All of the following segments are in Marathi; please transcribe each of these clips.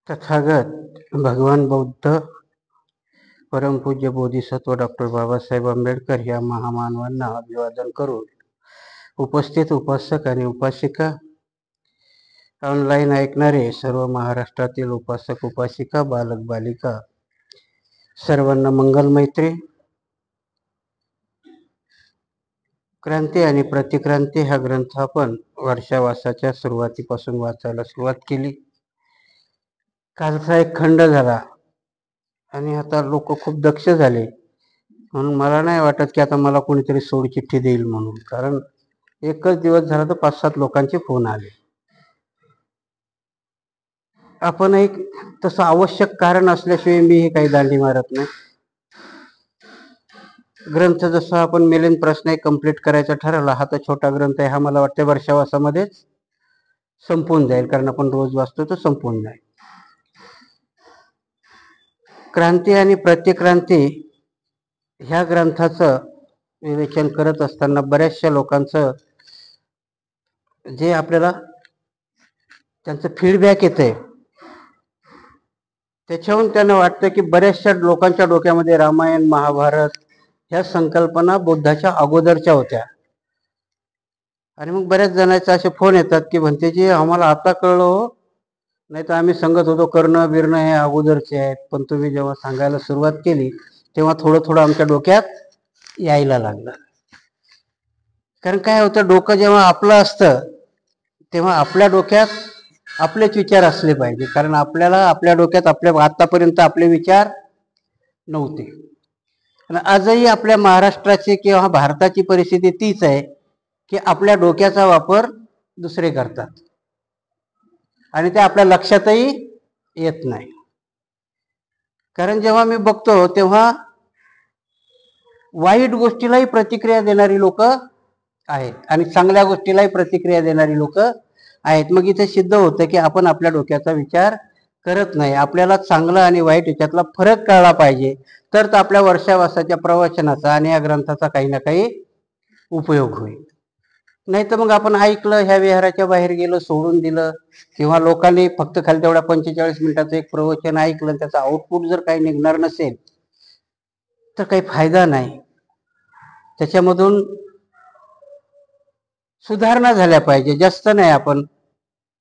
तथागत भगवान बौद्ध परमपूज्य बोधिसत्व डॉक्टर बाबासाहेब आंबेडकर या महामानवांना अभिवादन करून उपस्थित उपासक आणि उपासिका, ऑनलाईन ऐकणारे सर्व महाराष्ट्रातील उपासक उपासिका, बालक बालिका सर्वांना मंगलमैत्री. क्रांती आणि प्रतिक्रांती हा ग्रंथ आपण वर्षावासाच्या सुरुवातीपासून वाचायला सुरुवात केली. कालचा एक खंड झाला आणि आता लोक खूप दक्ष झाले, म्हणून मला नाही वाटत की आता मला कोणीतरी सोडचिठ्ठी देईल म्हणून, कारण एकच दिवस झाला तर 5-7 लोकांचे फोन आले. आपण एक तसं आवश्यक कारण असल्याशिवाय मी हे काही दांडी मारत नाही. ग्रंथ जसं आपण मिलिंद प्रश्न एक कंप्लीट करायचा ठरवला, हा तर छोटा ग्रंथ आहे, हा मला वाटतं वर्षावासामध्येच संपून जाईल, कारण आपण रोज वाचतो तर संपून जाईल. क्रांती आणि प्रतिक्रांती ह्या ग्रंथाचं विवेचन करत असताना बऱ्याचशा लोकांचं जे आपल्याला त्यांचं फीडबॅक येते, त्याच्याहून त्यांना वाटतं की बऱ्याचशा लोकांच्या डोक्यामध्ये रामायण महाभारत ह्या संकल्पना बुद्धाच्या अगोदरच्या होत्या. आणि मग बऱ्याच जणांचे असे फोन येतात की म्हणते की आम्हाला आता कळलं हो, नाही तर आम्ही सांगत होतो कर्ण बिर्ण हे अगोदरचे आहेत, पण तुम्ही जेव्हा सांगायला सुरुवात केली तेव्हा थोडं थोडं आमच्या डोक्यात यायला लागलं. कारण काय होतं, डोकं जेव्हा आपलं असतं तेव्हा आपल्या डोक्यात आपलेच विचार असले पाहिजे, कारण आपल्याला आपल्या डोक्यात आतापर्यंत आपले विचार नव्हते. आणि आजही आपल्या महाराष्ट्राची किंवा भारताची परिस्थिती तीच आहे की आपल्या डोक्याचा वापर दुसरे करतात आणि ते आपल्या लक्षातही येत नाही. कारण जेव्हा मी बघतो तेव्हा वाईट गोष्टीलाही प्रतिक्रिया देणारी लोक आहेत आणि चांगल्या गोष्टीलाही प्रतिक्रिया देणारी लोक आहेत. मग इथे सिद्ध होतं की आपण आपल्या डोक्याचा विचार करत नाही. आपल्याला चांगलं आणि वाईट याच्यातला फरक कळला पाहिजे, तर आपल्या वर्षावासाच्या प्रवचनाचा आणि या ग्रंथाचा काही ना काही उपयोग होईल. नाही तर मग आपण ऐकलं, ह्या विहाराच्या बाहेर गेलं, सोडून दिलं, किंवा लोकांनी फक्त खाली तेवढ्या 45 मिनिटाचं एक प्रवचन ऐकलं, त्याचा आउटपुट जर काही निघणार नसेल तर काही फायदा नाही. त्याच्यामधून सुधारणा झाल्या पाहिजे, जास्त नाही. आपण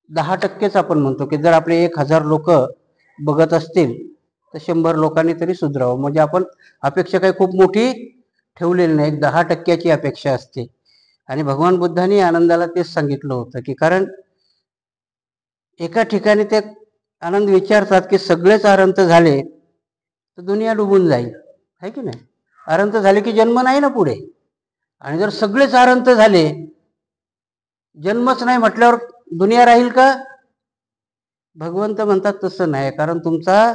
10% आपण म्हणतो की जर आपले 1000 लोक बघत असतील तर 100 लोकांनी तरी सुधारावं. म्हणजे आपण अपेक्षा काही खूप मोठी ठेवलेली नाही, 10%ची अपेक्षा असते. आणि भगवान बुद्धांनी आनंदाला तेच सांगितलं होतं की कारण एका ठिकाणी ते आनंद विचारतात की सगळेच अरंत झाले तर दुनिया डुबून जाईल, है की नाही? अरंत झाले की जन्म नाही ना पुढे. आणि जर सगळेच अरंत झाले, जन्मच नाही म्हटल्यावर दुनिया राहील का? भगवंत म्हणतात तसं नाही, कारण तुमचा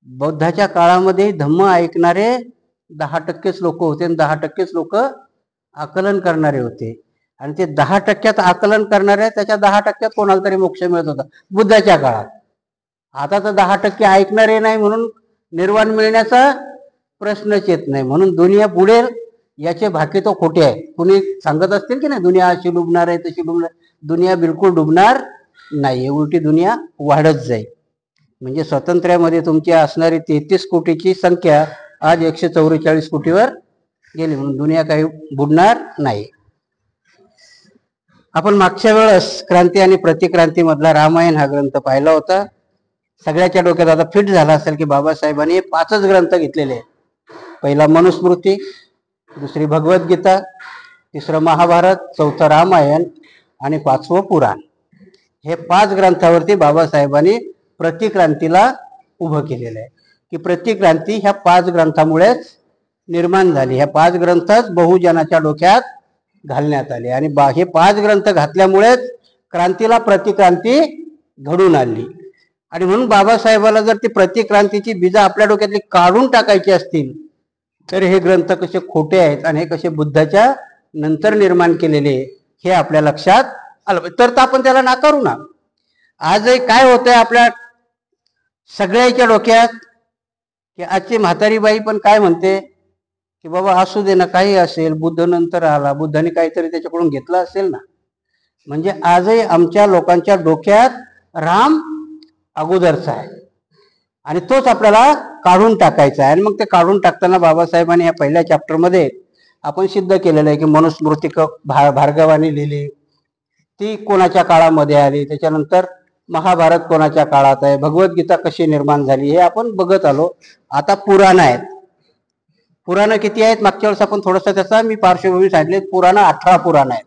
बौद्धाच्या काळामध्ये धम्म ऐकणारे 10%च लोक होते आणि 10%च लोक आकलन करणारे होते. आणि ते 10%त आकलन करणारे, त्याच्या 10%त कोणाला तरी मोक्ष मिळत होता बुद्धाच्या काळात. आता तर 10% ऐकणारे नाही, म्हणून निर्वाण मिळण्याचा प्रश्नच येत नाही. म्हणून दुनिया बुडेल याचे भाकी तो खोटे आहे. कुणी सांगत असतील की नाही दुनिया अशी डुबणार आहे तशी डुबणार, दुनिया बिलकुल डुबणार नाही, उलटी दुनिया वाढत जाईल. म्हणजे स्वातंत्र्यामध्ये तुमची असणारी 33 कोटीची संख्या आज 144 कोटीवर गेली, म्हणून दुनिया काही बुडणार नाही. आपण मागच्या वेळेस क्रांती आणि प्रतिक्रांती मधला रामायण हा ग्रंथ पाहिला होता. सगळ्याच्या डोक्यात आता फिट झाला असेल की बाबासाहेबांनी 5च ग्रंथ घेतलेले आहेत. पहिला मनुस्मृती, दुसरी भगवद्गीता, तिसरं महाभारत, चौथं रामायण आणि 5वं पुराण. हे 5 ग्रंथावरती बाबासाहेबांनी प्रतिक्रांतीला उभं केलेलं आहे की प्रतिक्रांती ह्या 5 ग्रंथामुळेच निर्माण झाली. ह्या 5 ग्रंथच बहुजनाच्या डोक्यात घालण्यात आले आणि हे 5 ग्रंथ घातल्यामुळेच क्रांतीला प्रतिक्रांती घडून आली. आणि म्हणून बाबासाहेबाला जर ती प्रतिक्रांतीची बीज आपल्या डोक्यातली काढून टाकायची असतील तर हे ग्रंथ कसे खोटे आहेत आणि हे कसे बुद्धाच्या नंतर निर्माण केलेले हे आपल्या लक्षात आलं, तर आपण त्याला नाकारू ना. आजही काय होतंय आपल्या सगळ्याच्या डोक्यात की आजची म्हातारी बाई पण काय म्हणते की बाबा असू दे ना, काही असेल, बुद्ध नंतर आला, बुद्धाने काहीतरी त्याच्याकडून घेतलं असेल ना. म्हणजे आजही आमच्या लोकांच्या डोक्यात राम अगोदरचा आहे आणि तोच आपल्याला काढून टाकायचा आहे. आणि मग ते काढून टाकताना बाबासाहेबांनी या पहिल्या चॅप्टरमध्ये आपण सिद्ध केलेलं आहे की मनुस्मृतिक भार्गवानी लिहिली, ती कोणाच्या काळामध्ये आली, त्याच्यानंतर महाभारत कोणाच्या काळात आहे, भगवद्गीता कशी निर्माण झाली हे आपण बघत आलो. आता पुराण आहेत. पुराण किती आहेत मागच्या वेळेस आपण थोडंसं त्याचा मी पार्श्वभूमी सांगितले. पुराण 18 पुराण आहेत.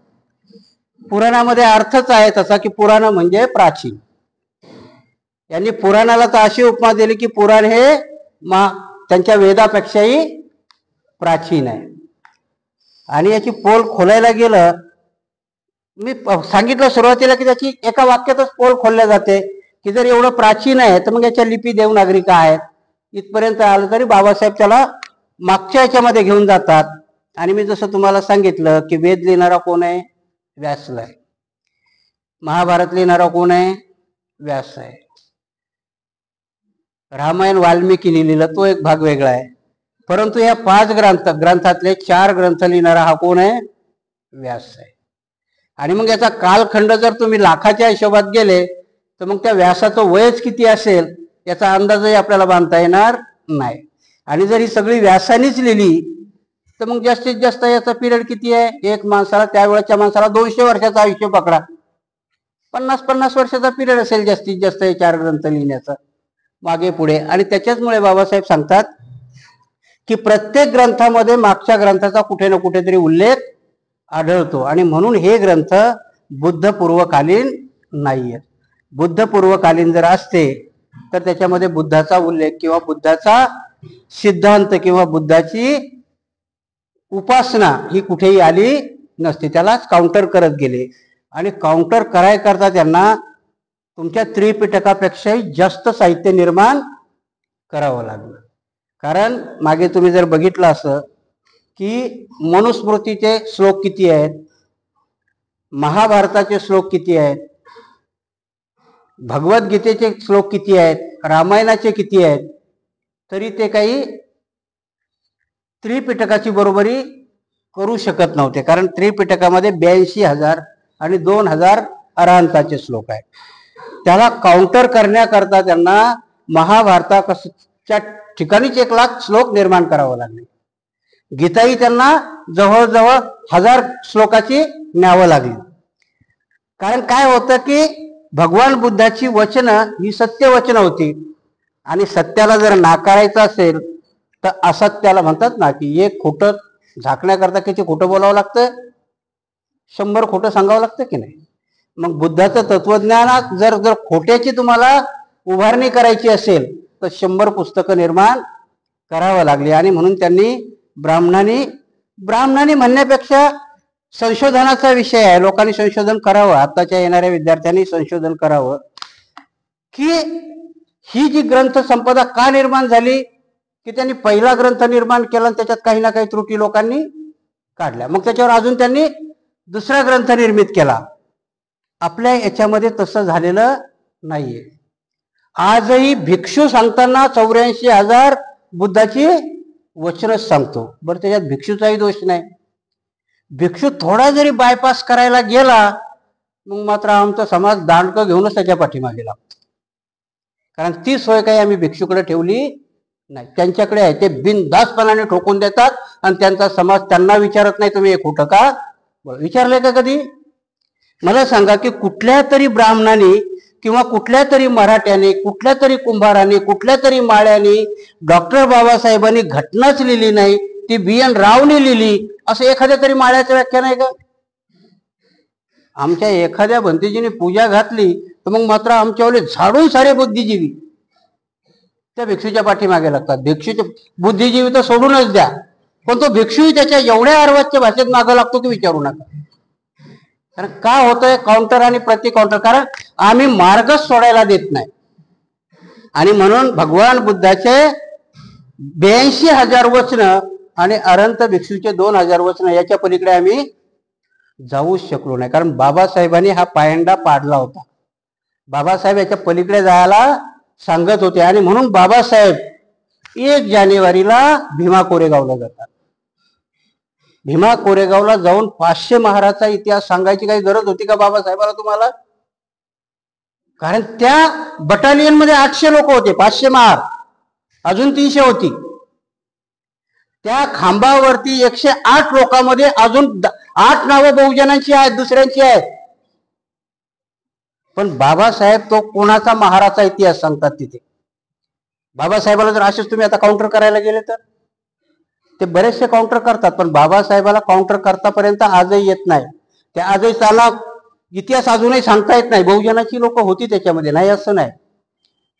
पुराणामध्ये अर्थच आहे तसा की पुराण म्हणजे प्राचीन. यांनी पुराणाला तर अशी उपमा दिली की पुराण हे त्यांच्या वेदापेक्षाही प्राचीन आहे. आणि याची पोल खोलायला गेलं, मी सांगितलं सुरुवातीला की त्याची एका वाक्यातच पोल खोलल्या जाते की जर एवढं प्राचीन आहे तर मग याच्या लिपी देवनागरी काय आहेत. इथपर्यंत आलं तरी बाबासाहेब त्याला मागच्या याच्यामध्ये घेऊन जातात. आणि मी जसं तुम्हाला सांगितलं की वेद लिहिणारा कोण आहे, व्यास आहे. महाभारत लिहिणारा कोण आहे, व्यास आहे. रामायण वाल्मिकीने लिहिलं, तो एक भाग वेगळा आहे. परंतु या 5 ग्रंथातले 4 ग्रंथ लिहिणारा हा कोण आहे, व्यास आहे. आणि मग याचा कालखंड जर तुम्ही लाखाच्या हिशोबात गेले तर मग त्या व्यासाचं वयच किती असेल याचा अंदाजही आपल्याला बांधता येणार नाही. आणि जर ही सगळी व्यासानीच लिहिली तर मग जास्तीत जास्त याचा पिरियड किती आहे, एक माणसाला त्यावेळेच्या माणसाला 200 वर्षाचा आयुष्य पकडा, 50-50 वर्षाचा पिरियड असेल जास्तीत जास्त हे 4 ग्रंथ लिहिण्याचा मागे पुढे. आणि त्याच्याचमुळे बाबासाहेब सांगतात की प्रत्येक ग्रंथामध्ये मागच्या ग्रंथाचा कुठे ना कुठेतरी उल्लेख आढळतो. आणि म्हणून हे ग्रंथ बुद्धपूर्वकालीन नाहीये. बुद्धपूर्वकालीन जर असते तर त्याच्यामध्ये बुद्धाचा उल्लेख किंवा बुद्धाचा सिद्धांत किंवा बुद्धाची उपासना ही कुठेही आली नसते. त्यालाच काउंटर करत गेले. आणि काउंटर करता त्यांना तुमच्या त्रिपिटकापेक्षाही जास्त साहित्य निर्माण करावं लागलं. कारण मागे तुम्ही जर बघितलं असं की मनुस्मृतीचे श्लोक किती आहेत, महाभारताचे श्लोक किती आहेत, भगवद्गीतेचे श्लोक किती आहेत, रामायणाचे किती आहेत, तरी ते काही त्रिपिटकाची बरोबरी करू शकत नव्हते. कारण त्रिपिटकामध्ये 82,000 आणि 2,000 अरहंताचे श्लोक आहेत. त्याला काउंटर करण्याकरता त्यांना महाभारताच्या ठिकाणीच 1,00,000 श्लोक निर्माण करावं लागले. गीताही त्यांना जवळजवळ 1000 श्लोकाची न्यावं लागली. कारण काय होतं की भगवान बुद्धाची वचनं ही सत्य वचनं होती. आणि सत्याला जर नाकारायचं असेल तर असत्याला म्हणतात ना की एक खोटं झाकण्याकरता किती खोटं बोलावं लागतं, 100 खोटं सांगावं लागतं की नाही. मग बुद्धाचं तत्वज्ञानात जर खोट्याची तुम्हाला उभारणी करायची असेल तर 100 पुस्तकं निर्माण करावं लागली. आणि म्हणून त्यांनी ब्राह्मणांनी म्हणण्यापेक्षा संशोधनाचा विषय आहे, लोकांनी संशोधन करावं, आताच्या येणाऱ्या विद्यार्थ्यांनी संशोधन करावं की ही जी ग्रंथ संपदा का निर्माण झाली, की त्यांनी पहिला ग्रंथ निर्माण केला आणि त्याच्यात काही ना काही त्रुटी लोकांनी काढल्या, मग त्याच्यावर अजून त्यांनी दुसरा ग्रंथ निर्मित केला. आपल्या याच्यामध्ये तसं झालेलं नाहीये. आजही भिक्षू सांगताना 84,000 बुद्धाची वचनच सांगतो. बरं, त्याच्यात भिक्षूचाही दोष नाही. भिक्षू थोडा जरी बायपास करायला गेला मग मात्र आमचा समाज दांडकं घेऊनच त्याच्या पाठीमागे लागतो. कारण ती सोय काही आम्ही भिक्षूकडे ठेवली नाही, त्यांच्याकडे आहे. ते बिनधास्तपणाने ठोकून देतात आणि त्यांचा समाज त्यांना विचारत नाही तुम्ही हे खोटं का विचारलंय का कधी. मला सांगा की कुठल्या तरी ब्राह्मणाने किंवा कुठल्या तरी मराठ्याने, कुठल्या तरी कुंभाराने, कुठल्या तरी माळ्याने डॉक्टर बाबासाहेबांनी घटनाच लिहिली नाही, ती BN रावने लिहिली असं एखाद्या तरी माळ्याचं व्याख्यान आहे का. आमच्या एखाद्या भंतीजीने पूजा घातली तर मग मात्र आमच्यावले झाडून सारे बुद्धिजीवी त्या भिक्षूच्या पाठीमागे लागतात. भिक्षूचे बुद्धिजीवी तर सोडूनच द्या, पण तो भिक्षू त्याच्या एवढ्या अर्वाच्य भाषेत मागं लागतो की विचारू नका. कारण का होतंय काउंटर आणि प्रति काउंटर, कारण आम्ही मार्गच सोडायला देत नाही. आणि म्हणून भगवान बुद्धाचे 82,000 वचनं आणि अरंत भिक्षूचे 2,000 वचनं याच्या पलीकडे आम्ही जाऊच शकलो नाही. कारण बाबासाहेबांनी हा पायंडा पाडला होता. बाबासाहेब याच्या पलीकडे जायला सांगत होते. आणि म्हणून बाबासाहेब 1 जानेवारीला भीमा कोरेगावला जातात. भीमा कोरेगावला जाऊन 500 महाराचा इतिहास सांगायची काही गरज होती का बाबासाहेबाला तुम्हाला? कारण त्या बटालियन मध्ये 800 लोक होते, 500 महार, अजून 300 होती. त्या खांबावरती 108 लोकांमध्ये अजून 8 नावं बहुजनांची आहेत, दुसऱ्यांची आहेत. पण बाबासाहेब तो कोणाचा महाराचा इतिहास सांगतात तिथे. बाबासाहेबाला जर असेच तुम्ही आता काउंटर करायला गेले तर ते बरेचसे काउंटर करतात, पण बाबासाहेबाला काउंटर करतापर्यंत आजही येत नाही. ते आजही त्याला इतिहास अजूनही सांगता येत नाही. बहुजनाची लोक होती त्याच्यामध्ये, नाही असं नाही,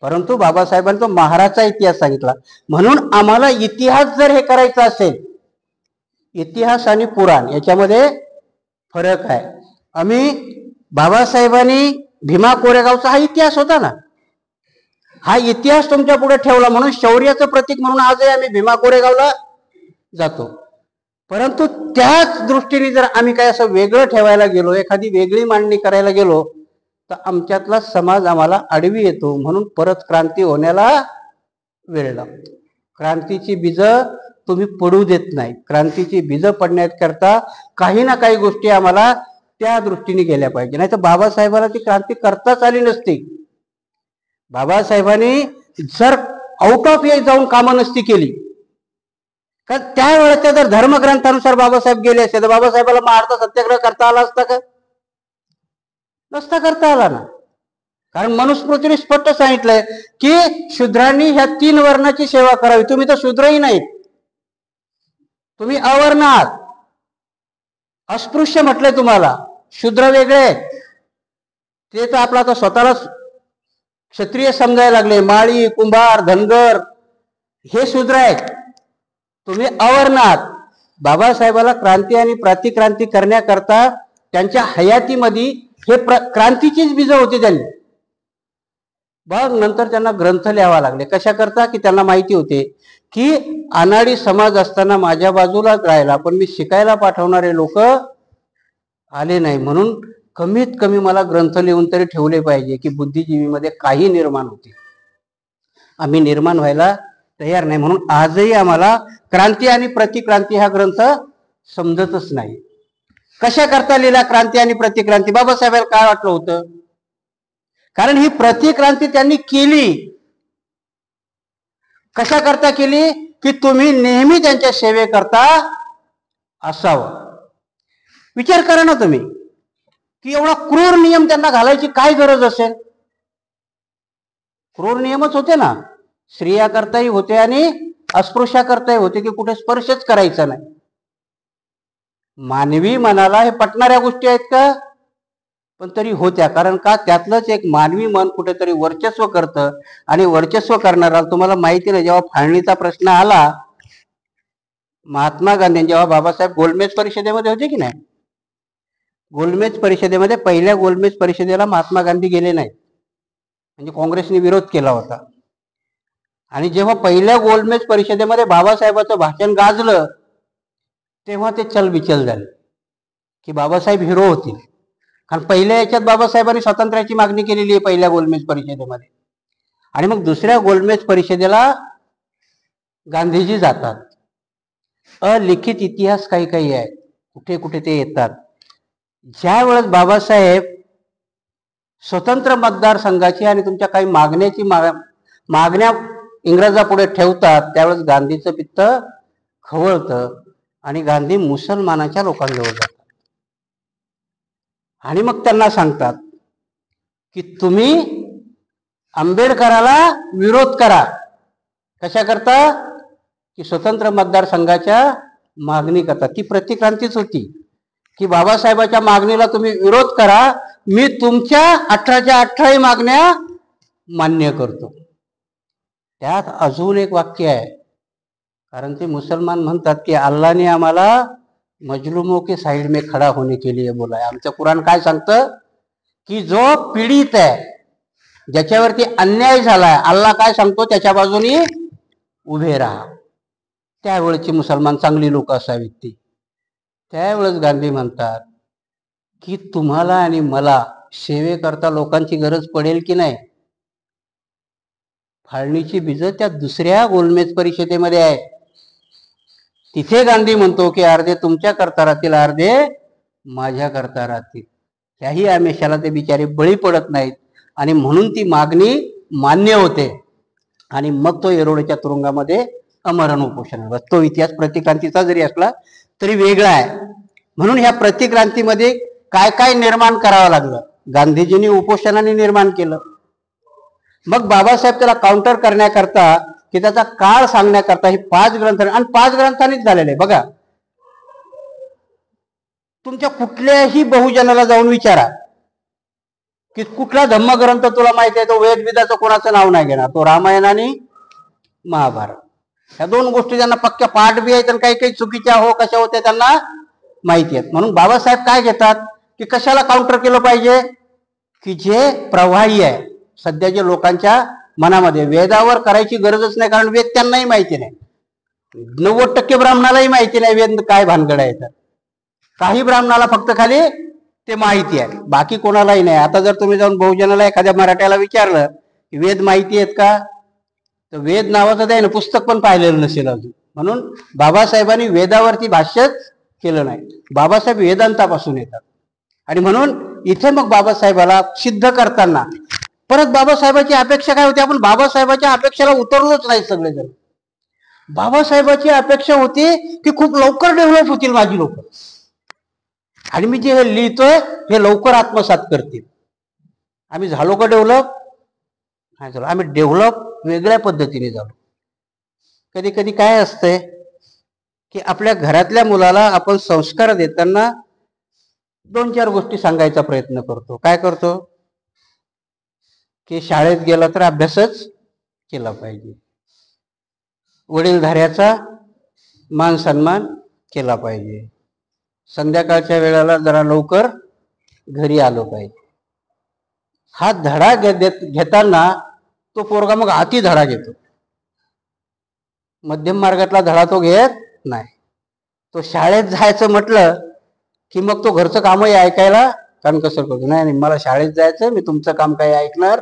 परंतु बाबासाहेबांनी तो महाराचा इतिहास सांगितला. म्हणून आम्हाला इतिहास जर हे करायचा असेल, इतिहास आणि पुराण याच्यामध्ये फरक आहे. आम्ही बाबासाहेबांनी भीमा कोरेगावचा हा इतिहास होता ना, हा इतिहास तुमच्या पुढे ठेवला म्हणून शौर्याचं प्रतीक म्हणून आजही आम्ही भीमा कोरेगावला जातो. परंतु त्याच दृष्टीने जर आम्ही काय असं वेगळं ठेवायला गेलो, एखादी वेगळी मांडणी करायला गेलो, तर आमच्यातला समाज आम्हाला आडवी येतो. म्हणून परत क्रांती होण्याला वेळ लागतो. क्रांतीची बीज तुम्ही पडू देत नाही. क्रांतीची बीज पडण्याकरता काही ना काही गोष्टी आम्हाला त्या दृष्टीने गेल्या पाहिजे. नाही तर बाबासाहेबाला ती क्रांती करताच आली नसती. बाबासाहेबांनी जर आउट ऑफ ए जाऊन कामं नसती केली, कारण त्यावेळेच्या जर धर्मग्रंथानुसार बाबासाहेब गेले असते तर बाबासाहेबाला महाराष्ट्र सत्याग्रह करता आला असता का? नसता करता आला ना. कारण मनुस्मृतीने स्पष्ट सांगितलंय की शूद्रांनी ह्या 3 वर्णाची सेवा करावी. तुम्ही तर शूद्रही नाहीत, तुम्ही अवर्ण आहात. अस्पृश्य म्हटलंय तुम्हाला, शूद्र वेगळे आहेत. ते तर आपला आता स्वतःला क्षत्रिय समजायला लागले. माळी, कुंभार, धनगर हे शूद्र आहेत, तुम्ही अवर्ण आहात. बाबासाहेबाला क्रांती आणि प्रतिक्रांती करण्याकरता त्यांच्या हयातीमध्ये हे क्रांतीचीच बीज होती. त्यांनी बघ नंतर त्यांना ग्रंथ लिहावा लागले. कशा करता की त्यांना माहिती होते की अनाडी समाज असताना माझ्या बाजूलाच राहिला, पण मी शिकायला पाठवणारे लोक आले नाही, म्हणून कमीत कमी मला ग्रंथ लिहून तरी ठेवले पाहिजे की बुद्धिजीवीमध्ये काही निर्माण होते. आम्ही निर्माण व्हायला तयार नाही. म्हणून आजही आम्हाला क्रांती आणि प्रतिक्रांती हा ग्रंथ समजतच नाही. कशा करता लिहिला क्रांती आणि प्रतिक्रांती? बाबासाहेबांना काय वाटलं होतं? कारण ही प्रतिक्रांती त्यांनी केली. कशा करता केली? की तुम्ही नेहमी त्यांच्या सेवेकरता असावं. विचार करा ना तुम्ही की एवढा क्रूर नियम त्यांना घालायची काय गरज असेल? क्रूर नियमच होते ना. स्त्रिया करताही होते आणि अस्पृश्या करताही होते की कुठे स्पर्शच करायचा नाही. मानवी मनाला हे पटणाऱ्या गोष्टी आहेत का? पण तरी होत्या. कारण का? त्यातलंच एक मानवी मन कुठेतरी वर्चस्व करतं, आणि वर्चस्व करणारा तुम्हाला माहिती नाही. जेव्हा फाळणीचा प्रश्न आला, महात्मा गांधी जेव्हा बाबासाहेब गोलमेज परिषदेमध्ये होते की नाही, गोलमेज परिषदेमध्ये पहिल्या गोलमेज परिषदेला महात्मा गांधी गेले नाहीत, म्हणजे काँग्रेसने विरोध केला होता. आणि जेव्हा पहिल्या गोलमेज परिषदेमध्ये बाबासाहेबांचं भाषण गाजलं, तेव्हा ते चलबिचल झाले की बाबासाहेब हिरो होतील. कारण पहिल्या याच्यात बाबासाहेबांनी स्वातंत्र्याची मागणी केलेली आहे पहिल्या गोलमेज परिषदेमध्ये, आणि मग दुसऱ्या गोलमेज परिषदेला गांधीजी जातात. अलिखित इतिहास काही काही आहे, कुठे कुठे ते येतात. ज्या वेळेस बाबासाहेब स्वतंत्र मतदारसंघाची आणि तुमच्या काही मागण्या इंग्रजापुढे ठेवतात, त्यावेळेस गांधीचं पित्त खवळतं आणि गांधी मुसलमानाच्या लोकांजवळ जातात आणि मग त्यांना सांगतात की तुम्ही आंबेडकराला विरोध करा. कशा करता? की स्वतंत्र मतदारसंघाच्या मागणी करतात. ती प्रतिक्रांतीच होती की बाबासाहेबाच्या मागणीला तुम्ही विरोध करा, मी तुमच्या 18च्या 18 मागण्या मान्य करतो. त्यात अजून एक वाक्य आहे, कारण ते मुसलमान म्हणतात की अल्लाह ने आम्हाला मजलूमों के साइड में खड़ा होने के लिए बोला है. आमचं कुराण काय सांगतं की जो पीडित आहे, ज्याच्यावरती अन्याय झालाय, अल्लाह काय सांगतो? त्याच्या बाजूने उभे राहा. त्यावेळेची मुसलमान चांगली लोक असावीत ती. त्यावेळेस गांधी म्हणतात की तुम्हाला आणि मला सेवेकरता लोकांची गरज पडेल की नाही? फाळणीची बीज त्या दुसऱ्या गोलमेज परिषदेमध्ये आहे. तिथे गांधी म्हणतो की अर्धे तुमच्या करता राहतील, अर्धे माझ्या करता राहतील. ह्याही आमिषाला ते बिचारे बळी पडत नाहीत आणि म्हणून ती मागणी मान्य होते आणि मग तो येरोळच्या तुरुंगामध्ये अमरण उपोषणाला. तो इतिहास प्रतिक्रांतीचा जरी असला तरी वेगळा आहे. म्हणून ह्या प्रतिक्रांतीमध्ये काय काय निर्माण करावं लागलं, गांधीजींनी उपोषणाने निर्माण केलं. मग बाबासाहेब त्याला काउंटर करण्याकरता की त्याचा काळ सांगण्याकरता ही 5 ग्रंथ, आणि 5 ग्रंथांनीच झालेले. बघा, तुमच्या कुठल्याही बहुजनाला जाऊन विचारा की कुठला धम्मग्रंथ तुला माहिती आहे, तो वेदविदाचं कोणाचं नाव नाही घेणार. तो रामायण आणि महाभारत, ह्या 2 गोष्टी त्यांना पक्क्या पाठ बी आहेत आणि काही काही चुकीच्या हो कशा होत्या त्यांना माहिती आहेत. म्हणून बाबासाहेब काय घेतात की कशाला काउंटर केलं पाहिजे की जे प्रवाही आहे सध्या जे लोकांच्या मनामध्ये, वेदावर करायची गरजच नाही, कारण वेद त्यांनाही माहिती नाही. 90% ब्राह्मणालाही माहिती नाही वेद काय भानगड आहे. तर काही ब्राह्मणाला फक्त खाली ते माहिती आहे, बाकी कोणालाही नाही. आता जर तुम्ही जाऊन बहुजनाला एखाद्या मराठ्याला विचारलं की वेद माहिती आहेत का, तर वेद नावाचं त्याने पुस्तक पण पाहिलेलं नसेल अजून. म्हणून बाबासाहेबांनी वेदावरती भाष्यच केलं नाही. बाबासाहेब वेदांतापासून येतात आणि म्हणून इथे मग बाबासाहेबाला सिद्ध करताना परत बाबासाहेबाची अपेक्षा काय होती, आपण बाबासाहेबाच्या अपेक्षेला उतरलोच नाही सगळेजण. बाबासाहेबाची अपेक्षा होती की खूप लवकर डेव्हलप होतील माझी लोक आणि मी जे हे लिहितोय हे लवकर आत्मसात करतील. आम्ही झालो का डेव्हलप? नाही झालो. आम्ही डेव्हलप वेगळ्या पद्धतीने झालो. कधी कधी काय असतंय की आपल्या घरातल्या मुलाला आपण संस्कार देताना 2-4 गोष्टी सांगायचा प्रयत्न करतो. काय करतो की शाळेत गेला तर अभ्यासच केला पाहिजे, वडीलधाऱ्याचा मान सन्मान केला पाहिजे, संध्याकाळच्या वेळेला जरा लवकर घरी आलो पाहिजे. हा धडा घेताना तो पोरगा मग अति धडा घेतो. मध्यम मार्गातला धडा तो घेत नाही. तो शाळेत जायचं म्हटलं की मग तो घरचं कामही ऐकायला कानकसर करतो. नाही नाही, मला शाळेत जायचं, मी तुमचं काम काही ऐकणार.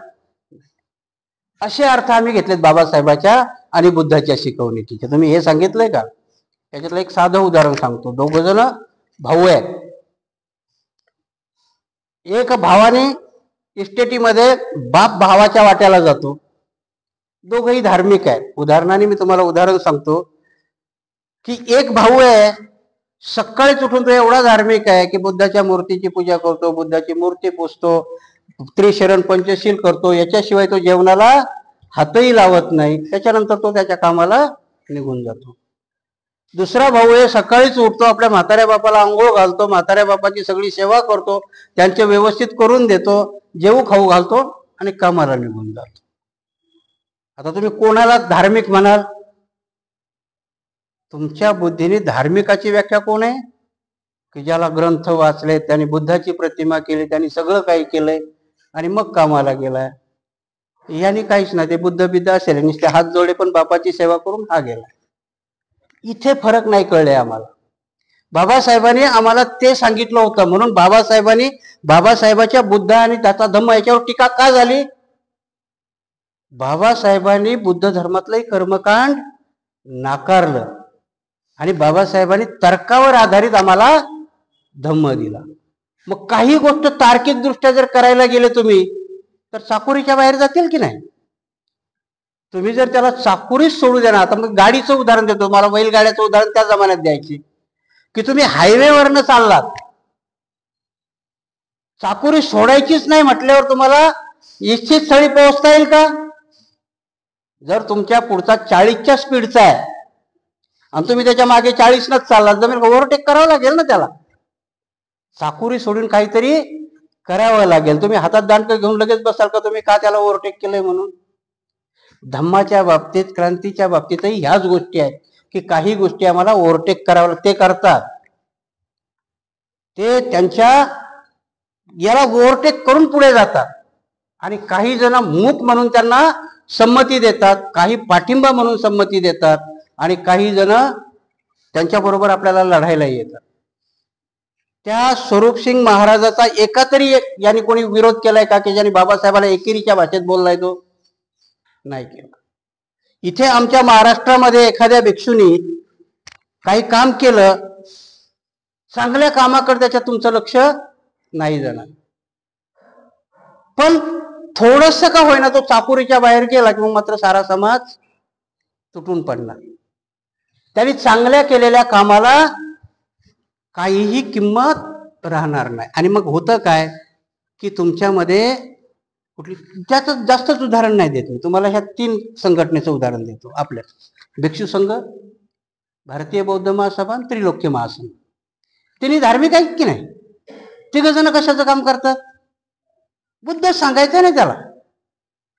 असे अर्थ आम्ही घेतलेत बाबासाहेबाच्या आणि बुद्धाच्या शिकवणीचे. तुम्ही हे सांगितलंय का? त्याच्यातलं एक साधं उदाहरण सांगतो. 2 जण भाऊ आहेत. एक भावाने इस्टेटीमध्ये बाप भावाच्या वाट्याला जातो. दोघंही धार्मिक आहेत. उदाहरणाने मी तुम्हाला उदाहरण सांगतो की एक भाऊ आहे, सकाळीच उठून तो एवढा धार्मिक आहे की बुद्धाच्या मूर्तीची पूजा करतो, बुद्धाची मूर्ती पुजतो, त्रिशरण पंचशील करतो, याच्याशिवाय तो जेवणाला हातही लावत नाही. त्याच्यानंतर तो त्याच्या कामाला निघून जातो. दुसरा भाऊ आहे, सकाळीच उठतो, आपल्या म्हाताऱ्या बापाला आंघोळ घालतो, म्हाताऱ्या बापाची सगळी सेवा करतो, त्यांचे व्यवस्थित करून देतो, जेवू खाऊ घालतो आणि कामाला निघून जातो. आता तुम्ही कोणाला धार्मिक म्हणाल? तुमच्या बुद्धीने धार्मिकाची व्याख्या कोण आहे की ज्याला ग्रंथ वाचले, त्यांनी बुद्धाची प्रतिमा केली, त्यांनी सगळं काही केलंय आणि मग कामाला गेलाय. याने काहीच नाही, ते बुद्ध बिद्ध असेल, नुसते हात जोडे पण बापाची सेवा करून हा गेला. इथे फरक नाही कळले आम्हाला. बाबासाहेबांनी आम्हाला ते सांगितलं होतं. म्हणून बाबासाहेबाच्या बुद्ध आणि त्याचा धम्म याच्यावर टीका का झाली? बाबासाहेबांनी बुद्ध धर्मातलं कर्मकांड नाकारलं आणि बाबासाहेबांनी तर्कावर आधारित आम्हाला धम्म दिला. मग काही गोष्ट तार्किक दृष्ट्या जर करायला गेले तुम्ही तर चाकोरीच्या बाहेर जातील की नाही? तुम्ही जर त्याला चाकोरीच सोडू द्या ना. आता मग गाडीचं उदाहरण देतो मला, बैलगाड्याचं उदाहरण त्या जमान्यात द्यायची की तुम्ही हायवेवरनं चाललात, चाकोरी सोडायचीच नाही म्हटल्यावर तुम्हाला इच्छित स्थळी पोहोचता येईल का? जर तुमच्या पुढचा 40च्या स्पीडचा आहे आणि तुम्ही त्याच्या मागे 40नच चाललात, जमीन ओव्हरटेक करावं लागेल ना त्याला. चाकोरी सोडून काहीतरी करावं लागेल. तुम्ही हातात दांडकं घेऊन लगेच बसाल का तुम्ही का त्याला ओव्हरटेक केलंय म्हणून? धम्माच्या बाबतीत, क्रांतीच्या बाबतीतही ह्याच गोष्टी आहेत की काही गोष्टी आम्हाला ओव्हरटेक करावं, ते करतात, ते त्यांच्या याला ओव्हरटेक करून पुढे जातात आणि काही जण मूक म्हणून त्यांना संमती देतात, काही पाठिंबा म्हणून संमती देतात आणि काही जण त्यांच्याबरोबर आपल्याला लढायला येतात. त्या स्वरूपसिंग महाराजाचा एका तरी याने कोणी विरोध केलाय का की ज्याने बाबासाहेबाला एकेरीच्या भाषेत बोललाय? तो नाही केला. इथे आमच्या महाराष्ट्रामध्ये एखाद्या भिक्षूंनी काही काम केलं, चांगल्या कामाकडे त्याच्यात तुमचं लक्ष नाही जाणार, पण थोडस का होईना तो चापुरीच्या बाहेर गेला की मग मात्र सारा समाज तुटून पडला. त्यांनी चांगल्या केलेल्या कामाला काहीही किंमत राहणार नाही. आणि मग होतं काय की तुमच्यामध्ये कुठली त्याचं जास्तच उदाहरण नाही देत मी तुम्हाला, ह्या 3 संघटनेचं उदाहरण देतो. आपल्या भिक्षू संघ, भारतीय बौद्ध महासभा, त्रिलोक्य महासंघ, तिन्ही धार्मिक आहेत की नाही? 3 जण कशाचं काम करतात? बुद्ध सांगायचं नाही त्याला,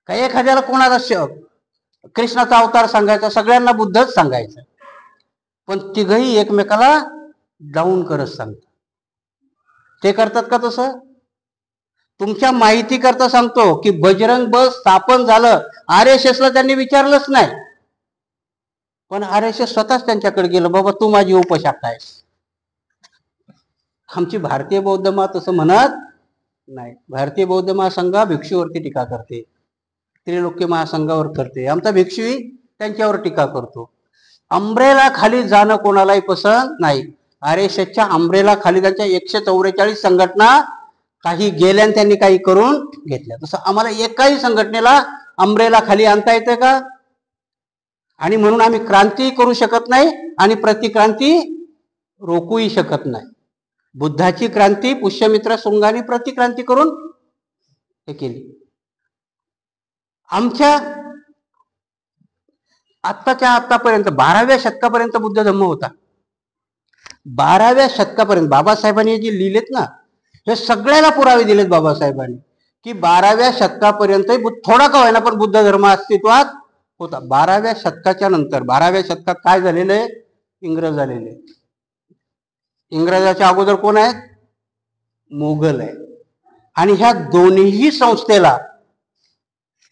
काही एखाद्याला कोणाला कृष्णाचा अवतार सांगायचा, सगळ्यांना बुद्धच सांगायचं, पण 3घही एकमेकाला डाऊन करत सांगतात. ते करतात का तसं? तुमच्या माहिती करता सांगतो की बजरंग बल स्थापन झालं, RSSला त्यांनी विचारलंच नाही, पण RSS स्वतःच त्यांच्याकडे गेलं, बाबा तू माझी उपशाखा आहेस. आमची भारतीय बौद्ध महा तसं म्हणत नाही. भारतीय बौद्ध महासंघ भिक्षूवरती टीका करते, त्रिलोक्य महासंघावर करते, आमचा भिक्षूही त्यांच्यावर टीका करतो. अंब्रेला खाली जाणं कोणालाही पसंत नाही. RSSच्या अंब्रेला खाली त्यांच्या 144 संघटना काही गेल्यान त्यांनी काही करून घेतल्या, तसं आम्हाला एकाही संघटनेला अंब्रेला खाली आणता येते का? आणि म्हणून आम्ही क्रांती करू शकत नाही आणि प्रतिक्रांती रोखूही शकत नाही. बुद्धाची क्रांती पुष्यमित्र शुंगाने प्रतिक्रांती करून हे केली. आमच्या आतापर्यंत 12व्या शतकापर्यंत बुद्ध धम्म होता. 12व्या शतकापर्यंत बाबासाहेबांनी जे लिहिलेत ना, हे सगळ्याला पुरावे दिलेत बाबासाहेबांनी की 12व्या शतकापर्यंत थोडा का होईना पण बुद्ध धर्म अस्तित्वात होता. 12व्या शतकाच्या नंतर 12व्या शतकात काय झालेलं आहे? इंग्रज आलेले. इंग्रजाच्या अगोदर कोण आहेत? मोगल आहे. आणि ह्या दोन्ही संस्थेला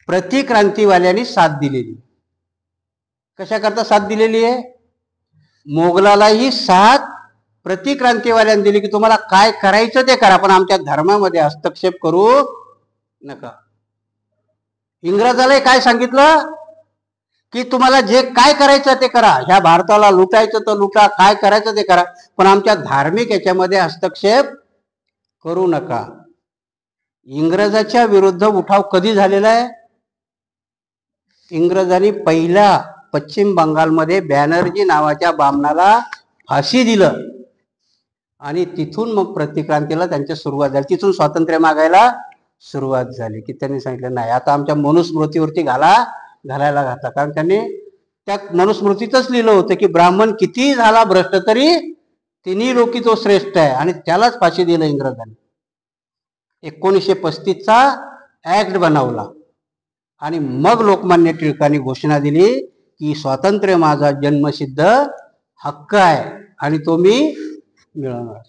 प्रतिक्रांतीवाल्यांनी साथ दिलेली. कशा करता साथ दिलेली आहे? मोगलालाही साथ प्रतिक्रांतीवाल्यांनी दिली की तुम्हाला काय करायचं ते करा, पण आमच्या धर्मामध्ये हस्तक्षेप करू नका. इंग्रजालाही काय सांगितलं की तुम्हाला जे काय करायचं ते करा, ह्या भारताला लुटायचं तर लुटा, काय करायचं ते करा, पण आमच्या धार्मिक याच्यामध्ये हस्तक्षेप करू नका. इंग्रजाच्या विरुद्ध उठाव कधी झालेला आहे? इंग्रजांनी पहिल्या पश्चिम बंगालमध्ये बॅनर्जी नावाच्या बामणाला फाशी दिलं आणि तिथून मग प्रतिक्रांतीला त्यांची सुरुवात झाली. तिथून स्वातंत्र्य मागायला सुरुवात झाली की त्यांनी सांगितलं नाही, आता आमच्या मनुस्मृतीवरती घालायला घातला. कारण त्यांनी त्या मनुस्मृतीतच लिहिलं होतं की ब्राह्मण कितीही झाला भ्रष्ट तरी तिन्ही लोकी तो श्रेष्ठ आहे, आणि त्यालाच फाशी दिलं इंग्रजांनी. 1935चा ऍक्ट बनवला आणि मग लोकमान्य टिळकांनी घोषणा दिली की स्वातंत्र्य माझा जन्मसिद्ध हक्क आहे आणि तो मी मिळवणार.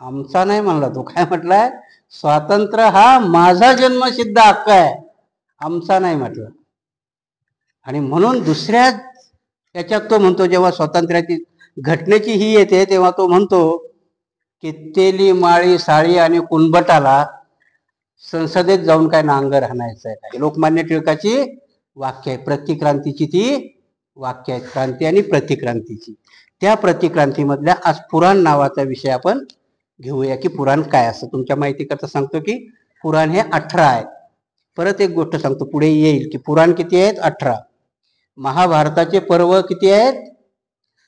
आमचा नाही म्हणला तो, काय म्हटलाय? स्वातंत्र्य हा माझा जन्मसिद्ध हक्क आहे, आमचा नाही म्हटलं. आणि म्हणून दुसऱ्या याच्यात तो म्हणतो, जेव्हा स्वातंत्र्याची घटनेची ही येते तेव्हा तो म्हणतो की तेली माळी साळी आणि कुणबटाला संसदेत जाऊन काय नांगर हाणायचं आहे. लोकमान्य टिळकाची वाक्य आहे, प्रतिक्रांतीची ती वाक्य आहेत, क्रांती आणि प्रतिक्रांतीची. त्या प्रतिक्रांतीमधल्या आज पुराण नावाचा विषय आपण घेऊया की पुराण काय असं. तुमच्या माहिती करता सांगतो की पुराण हे 18 आहे. परत एक गोष्ट सांगतो, पुढे येईल की पुराण किती आहेत? 18. महाभारताचे पर्व किती आहेत?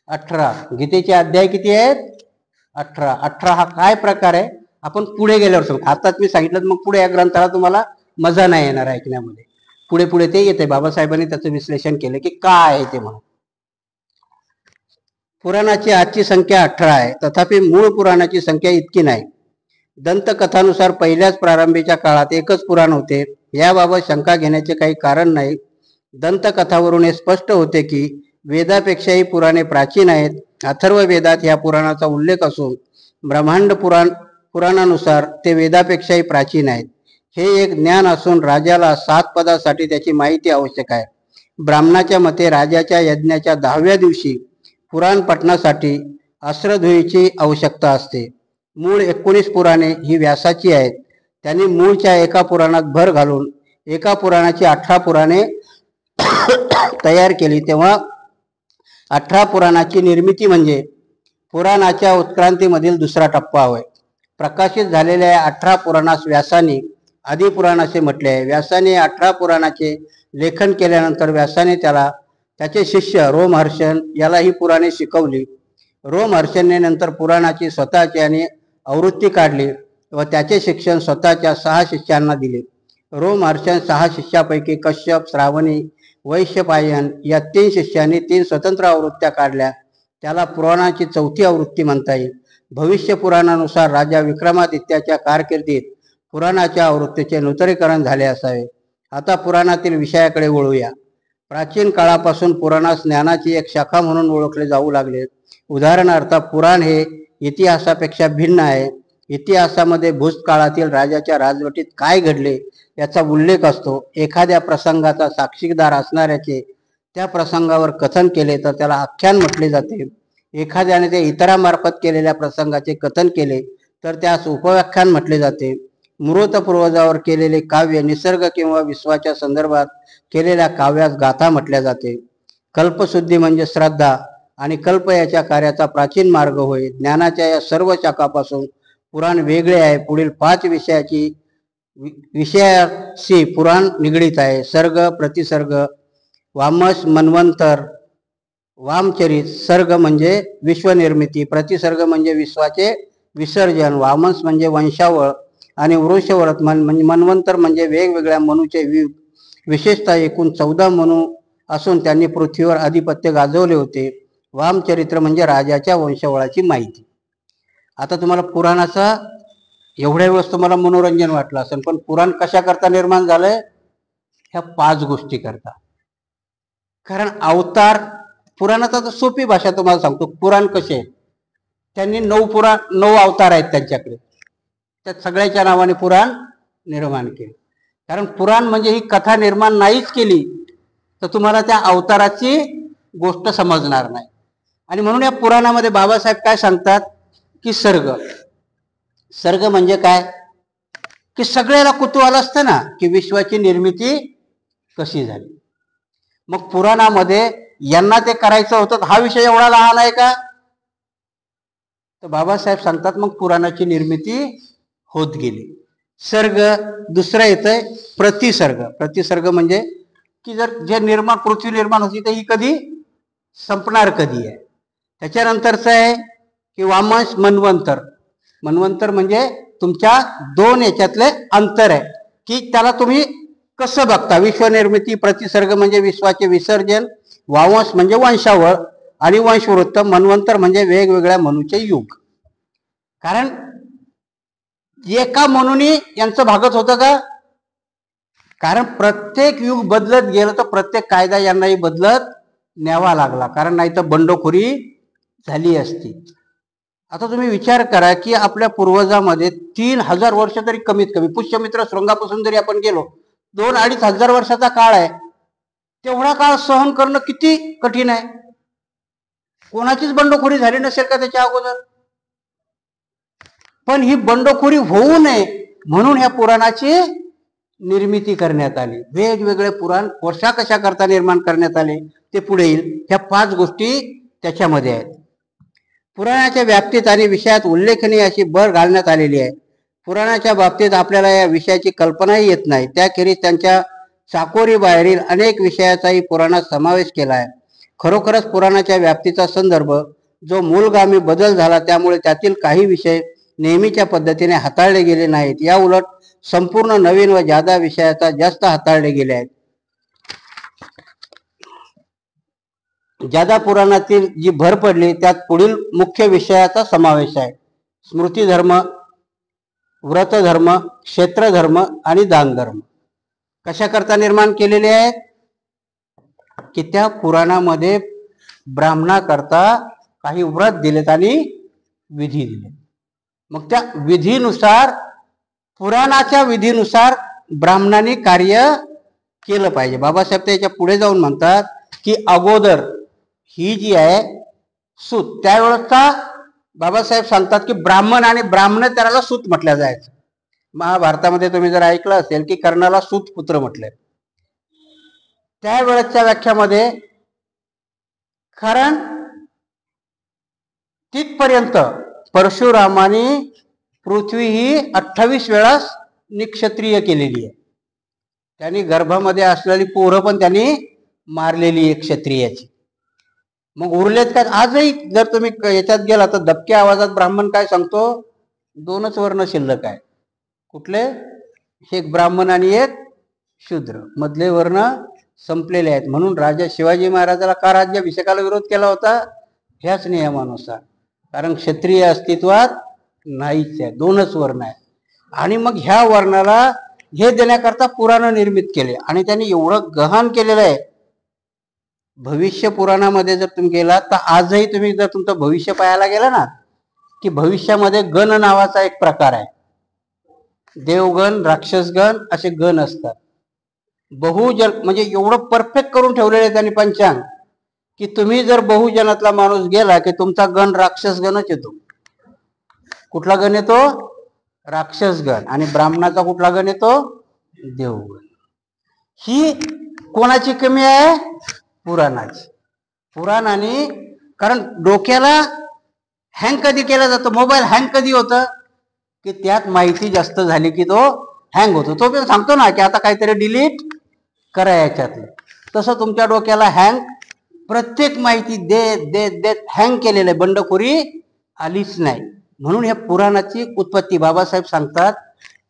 18. गीतेचे अध्याय किती आहेत? 18. 18 हा काय प्रकार आहे आपण पुढे गेल्यावर सांगतो. आताच मी सांगितलं मग पुढे या ग्रंथाला तुम्हाला मजा नाही येणार ऐकण्यामध्ये. पुढे पुढे ते येते. बाबासाहेबांनी त्याचं विश्लेषण केलं की काय आहे ते म्हणून. पुराणाची आजची संख्या 18 आहे, तथापि मूळ पुराणाची संख्या इतकी नाही. दंतकथानुसार पहिल्याच प्रारंभीच्या काळात एकच पुराण होते. याबाबत शंका घेण्याचे काही कारण नाही. दंतकथावरून हे स्पष्ट होते की वेदापेक्षाही पुराणे प्राचीन आहेत. अथर्व वेदात या पुराणाचा उल्लेख असून ब्रह्मांड पुराणानुसार ते वेदापेक्षाही प्राचीन आहेत. हे एक ज्ञान असून राजाला 7 पदासाठी त्याची माहिती आवश्यक आहे. ब्राह्मणाच्या मते राजाच्या यज्ञाच्या 10व्या दिवशी पुराण पठणासाठी अस्त्रधुळीची आवश्यकता असते. मूळ 19 पुराणे ही व्यासाची आहेत. त्यांनी मूळच्या एका पुराणात भर घालून एका पुराणाची 18 पुराणे तयार केली. तेव्हा 18 पुराणाची निर्मिती म्हणजे पुराणाच्या उत्क्रांतीमधील दुसरा टप्पा होय. प्रकाशित झालेल्या 18 पुराणास व्यासाने आदिपुराण असे म्हटले आहे. व्यासाने 18 पुराणाचे लेखन केल्यानंतर व्यासाने त्याचे शिष्य रोमहर्षण याला ही पुराणे शिकवली. रोमहर्षणने नंतर पुराणाची स्वतःची आणि आवृत्ती काढली व त्याचे शिक्षण स्वतःच्या 6 शिष्यांना दिले. रोमहर्षण 6 शिष्यापैकी कश्यप, श्रावणी, वैशंपायन या 3 शिष्यांनी 3 स्वतंत्र आवृत्त्या काढल्या. त्याला पुराणाची 4थी आवृत्ती म्हणता येईल. भविष्य पुराणानुसार राजा विक्रमादित्याच्या कारकिर्दीत पुराणाच्या आवृत्तीचे नूतनीकरण झाले असावे. आता पुराणातील विषयाकडे वळूया. प्राचीन काळापासून पुराणास ज्ञानाची एक शाखा म्हणून ओळखले जाऊ लागले. उदाहरणार्थ पुराण हे इतिहासापेक्षा भिन्न आहे. इतिहासामध्ये भूतकाळातील राजाच्या राजवटीत काय घडले याचा उल्लेख असतो. एखाद्या प्रसंगाचा साक्षीदार असणाऱ्याचे त्या प्रसंगावर कथन केले तर त्याला आख्यान म्हटले जाते. एखाद्याने ते इतरांमार्फत केलेल्या प्रसंगाचे कथन केले तर त्यास उपव्याख्यान म्हटले जाते. मृत पूर्वजावर केलेले काव्य, निसर्ग किंवा विश्वाच्या संदर्भात केलेल्या काव्यास गाथा म्हटल्या जाते. कल्पशुद्धी म्हणजे श्रद्धा आणि कल्प याच्या कार्याचा प्राचीन मार्ग होय. ज्ञानाच्या या सर्व शाखापासून पुराण वेगळे आहे. पुढील 5 विषयाशी पुराण निगडीत आहे. सर्ग, प्रतिसर्ग, वामस, मन्वंतर, वामचरित. सर्ग म्हणजे विश्वनिर्मिती, प्रतिसर्ग म्हणजे विश्वाचे विसर्जन, वामस म्हणजे वंशावळ आणि वृषवर्तमान म्हणजे मन्वंतर म्हणजे वेगवेगळ्या मनूचे विशेषतः एकूण 14 मनू असून त्यांनी पृथ्वीवर आधिपत्य गाजवले होते. वामचरित्र म्हणजे राजाच्या वंशावळाची माहिती. आता तुम्हाला पुराणाचा एवढ्या वेळेस तुम्हाला मनोरंजन वाटलं असेल, पण पुराण कशा करता निर्माण झालंय? ह्या 5 गोष्टी करता. कारण अवतार पुराणाचा तर सोपी भाषा तुम्हाला सांगतो. पुराण कसे त्यांनी 9 अवतार आहेत त्यांच्याकडे. त्या सगळ्याच्या नावाने पुराण निर्माण केले. कारण पुराण म्हणजे ही कथा निर्माण नाहीच केली तर तुम्हाला त्या अवताराची गोष्ट समजणार नाही. आणि म्हणून या पुराणामध्ये बाबासाहेब काय सांगतात की सर्ग म्हणजे काय की सगळ्याला कुतूहल असतं ना की विश्वाची निर्मिती कशी झाली. मग पुराणामध्ये यांना ते करायचं होतं. हा विषय एवढा लहान आहे का? तर बाबासाहेब सांगतात मग पुराणाची निर्मिती होत गेली. सर्ग. दुसरं येतंय प्रतिसर्ग. प्रतिसर्ग म्हणजे की जर जे पृथ्वी निर्माण होती तर ही कधी संपणार कधी आहे. त्याच्यानंतरचं आहे की वामस, मन्वंतर. मन्वंतर म्हणजे तुमच्या 2 याच्यातले अंतर आहे की त्याला तुम्ही कसं बघता. विश्वनिर्मिती. प्रतिसर्ग म्हणजे विश्वाचे विसर्जन. वावंश म्हणजे वंशावळ आणि वंशवृत्त. मन्वंतर म्हणजे वेगवेगळ्या मनूचे युग. कारण एका मनूनी यांचं भागत होतं का? कारण प्रत्येक युग बदलत गेलं तर प्रत्येक कायदा यांनाही बदलत न्यावा लागला. कारण नाही तर बंडखोरी झाली असती. आता तुम्ही विचार करा की आपल्या पूर्वजामध्ये 3000 वर्ष तरी कमीत कमी, पुष्यमित्र शृंगापासून जरी आपण गेलो 2-2.5 हजार वर्षाचा काळ आहे. तेवढा काळ सहन करणं किती कठीण आहे. कोणाचीच बंडखोरी झाली नसेल का त्याच्या अगोदर? पण ही बंडखोरी होऊ नये म्हणून ह्या पुराणाची निर्मिती करण्यात आली. वेगवेगळे पुराण कशा करता निर्माण करण्यात आले ते पुढे येईल. ह्या 5 गोष्टी त्याच्यामध्ये आहेत. पुराणाच्या व्याप्तीत आणि विषयात उल्लेखनीय अशी भर घालण्यात आलेली आहे. पुराणाच्या बाबतीत आपल्याला या विषयाची कल्पनाही येत नाही. त्याखेरीज त्यांच्या चाकोरी बाहेरील अनेक विषयाचाही पुराणात समावेश केला आहे. खरोखरच पुराणाच्या व्याप्तीचा संदर्भ जो मूलगामी बदल झाला त्यामुळे त्यातील काही विषय नेहमीच्या पद्धतीने हाताळले गेले नाहीत. या उलट संपूर्ण नवीन व जादा विषयाचा जास्त हाताळले गेले आहेत. जादा पुराणातील जी भर पडली त्यात पुढील मुख्य विषयाचा समावेश आहे. स्मृतिधर्म, व्रतधर्म, क्षेत्रधर्म आणि दानधर्म. कशा करता निर्माण केलेले आहेत की त्या पुराणामध्ये ब्राह्मणाकरता काही व्रत दिलेत आणि विधी दिले. मग त्या विधीनुसार, पुराणाच्या विधीनुसार ब्राह्मणांनी कार्य केलं पाहिजे. बाबासाहेब त्याच्या पुढे जाऊन म्हणतात की अगोदर ही जी आहे सूत, त्यावेळेसचा बाबासाहेब सांगतात की ब्राह्मण आणि ब्राह्मणेतराला सूत म्हटलं जायचं. महाभारतामध्ये तुम्ही जर ऐकलं असेल की कर्णाला सूत पुत्र म्हटलंय. त्यावेळेसच्या व्याख्यामध्ये कारण तिथपर्यंत परशुरामाने पृथ्वी ही 28 वेळा निक्षत्रिय केलेली आहे. त्यांनी गर्भामध्ये असलेली पोरं पण त्यांनी मारलेली आहे क्षत्रियाची. मग उरलेत काय? आजही जर तुम्ही याच्यात गेला तर दबक्या आवाजात ब्राह्मण काय सांगतो? 2च वर्ण शिल्लक आहे. कुठले? एक ब्राह्मण आणि एक शूद्र. मधले वर्ण संपलेले आहेत. म्हणून राजा शिवाजी महाराजाला का राज्याभिषेकाला विरोध केला होता? ह्याच नियमानुसार. कारण क्षत्रिय अस्तित्वात नाहीच आहे, 2च वर्ण आहे. आणि मग ह्या वर्णाला हे देण्याकरता पुराण निर्मित केले. आणि त्यांनी एवढं गहन केलेलं आहे. भविष्य पुराणामध्ये जर तुम्ही गेलात तर आजही तुम्ही जर तुमचं भविष्य पाहायला गेला ना, की भविष्यामध्ये गण नावाचा एक प्रकार आहे. देवगण, राक्षसगण असे गण असतात. बहुजन म्हणजे एवढं परफेक्ट करून ठेवलेलं आहे त्यांनी पंचांग, की तुम्ही जर बहुजनातला माणूस गेला की तुमचा गण राक्षस गणच येतो. कुठला गण येतो? राक्षस गण. आणि ब्राह्मणाचा कुठला गण येतो? देवगण. ही कोणाची कमी आहे? पुराणाची. पुराणाने, कारण डोक्याला हँग कधी केलं जातं? मोबाईल हँग कधी होतं? की त्यात माहिती जास्त झाली की तो हँग होतो. तो पण सांगतो ना की आता काहीतरी डिलीट करा याच्यातलं. तसं तुमच्या डोक्याला हँग, प्रत्येक माहिती देत देत देत हँग केलेलं आहे. बंडखोरी आलीच नाही. म्हणून ह्या पुराणाची उत्पत्ती बाबासाहेब सांगतात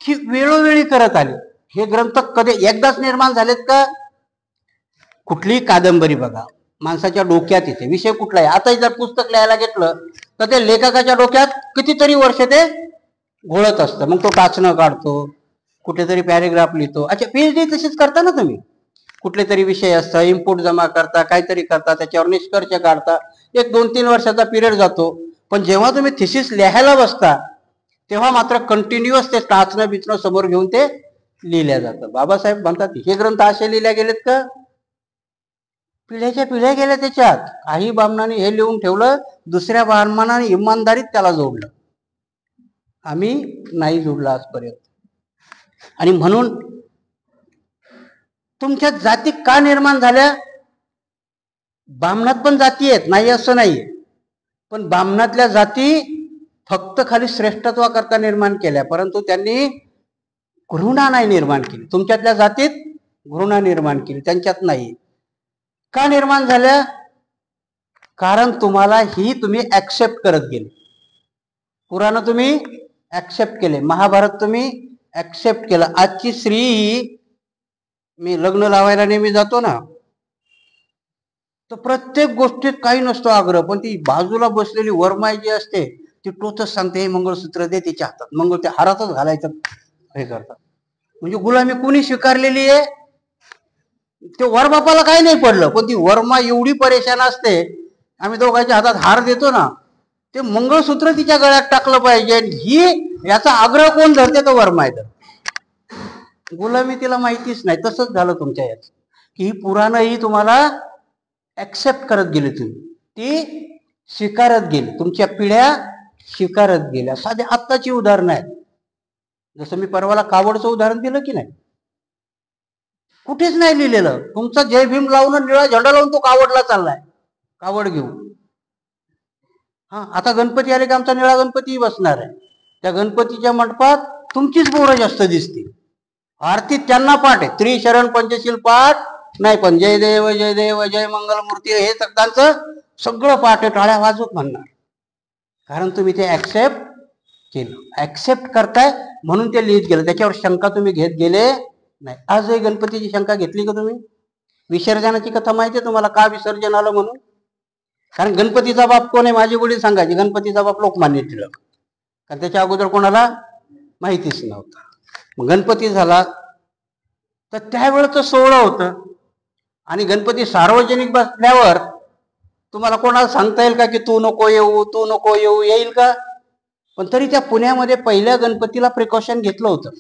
की वेळोवेळी करत आले. हे ग्रंथ कधी एकदाच निर्माण झालेत का? कुठलीही कादंबरी बघा, माणसाच्या डोक्यात येते. विषय कुठला आहे? आता जर पुस्तक लिहायला घेतलं तर ते लेखकाच्या डोक्यात कितीतरी वर्ष ते घोळत असतं. मग तो टाचणं काढतो, कुठेतरी पॅरेग्राफ लिहितो. अच्छा, PhD तशीच करता ना तुम्ही. कुठले तरी विषय असतं, इनपुट जमा करता, काहीतरी करता, त्याच्यावर निष्कर्ष काढता. एक 2-3 वर्षाचा पिरियड जातो. पण जेव्हा तुम्ही थिसिस लिहायला बसता तेव्हा मात्र कंटिन्युअस ते टाचणं बिचणं समोर घेऊन ते लिहिल्या जातं. बाबासाहेब म्हणतात हे ग्रंथ असे लिहिले गेलेत का? पिढ्याच्या पिढ्या गेल्या त्याच्यात. काही ब्राह्मणाने हे लिहून ठेवलं, दुसऱ्या ब्राह्मणाने इमानदारीत त्याला जोडलं. आम्ही नाही जोडला आजपर्यंत. आणि म्हणून तुमच्या जाती का निर्माण झाल्या? ब्राह्मणात पण जाती आहेत, नाही असं नाहीये. पण ब्राह्मणातल्या जाती फक्त खाली श्रेष्ठत्वाकरता निर्माण केल्या, परंतु त्यांनी घृणा नाही निर्माण केली. तुमच्यातल्या जातीत घृणा निर्माण केली, त्यांच्यात नाही. का निर्माण झाल्या? कारण तुम्हाला ही तुम्ही ऍक्सेप्ट करत गेले. पुराण तुम्ही ऍक्सेप्ट केले, महाभारत तुम्ही ऍक्सेप्ट केलं. आजची स्त्री ही, मी लग्न लावायला नेहमी जातो ना, तर प्रत्येक गोष्टीत काही नसतो आग्रह, पण ती बाजूला बसलेली वरमाई जी असते ती टोचच सांगते हे मंगळसूत्र दे तिच्या हातात, मंगळ त्या हारातच घालायचं हे करतात. म्हणजे गुलामी कुणी स्वीकारलेली आहे? ते वरबापाला काही नाही पडलं, पण ती वरमा एवढी परेशान असते. आम्ही दोघांच्या हातात हार देतो ना, ते मंगळसूत्र तिच्या गळ्यात टाकलं पाहिजे. ही याचा आग्रह कोण धरते? तो वरमा आहे. गुलामी तिला माहितीच नाही. तसंच झालं तुमच्या यात, की ही पुराणं ही तुम्हाला ऍक्सेप्ट करत गेले, तुम्ही ती स्वीकारत गेली, तुमच्या पिढ्या स्वीकारत गेल्या. साधे आत्ताची उदाहरणं आहेत. जसं मी परवाला कावडचं उदाहरण दिलं की नाही, कुठेच नाही लिहिलेलं. तुमचा जय भीम लावून निळा झेंडा लावून तो कावडला चाललाय, कावड घेऊन. हा, आता गणपती आले की आमचा निळा गणपती बसणार आहे. त्या गणपतीच्या मंडपात तुमचीच पोरं जास्त दिसतील. आरती त्यांना पाठ आहे, त्रिशरण पंचशील पाठ नाही, पण जय देव जय देव जय मंगलमूर्ती हे त्यांचं सगळं पाठ आहे. टाळ्या वाजवत म्हणणार, कारण तुम्ही ते ऍक्सेप्ट केलं. ऍक्सेप्ट करताय म्हणून ते लिहित गेलं. त्याच्यावर शंका तुम्ही घेत गेले नाही. आजही गणपतीची शंका घेतली का तुम्ही? विसर्जनाची कथा माहिती आहे तुम्हाला, का विसर्जन आलं म्हणून? कारण गणपतीचा बाप कोण आहे? माझे वडील सांगायचे गणपतीचा बाप लोकमान्य टिळक. कारण त्याच्या अगोदर कोणाला माहितीच नव्हता. मग गणपती झाला तर त्यावेळेचं सोहळं होतं, आणि गणपती सार्वजनिक बसल्यावर तुम्हाला कोणाला सांगता येईल का की तू नको येऊ, तू नको येऊ? येईल का? पण तरी त्या पुण्यामध्ये पहिल्या गणपतीला प्रिकॉशन घेतलं होतं.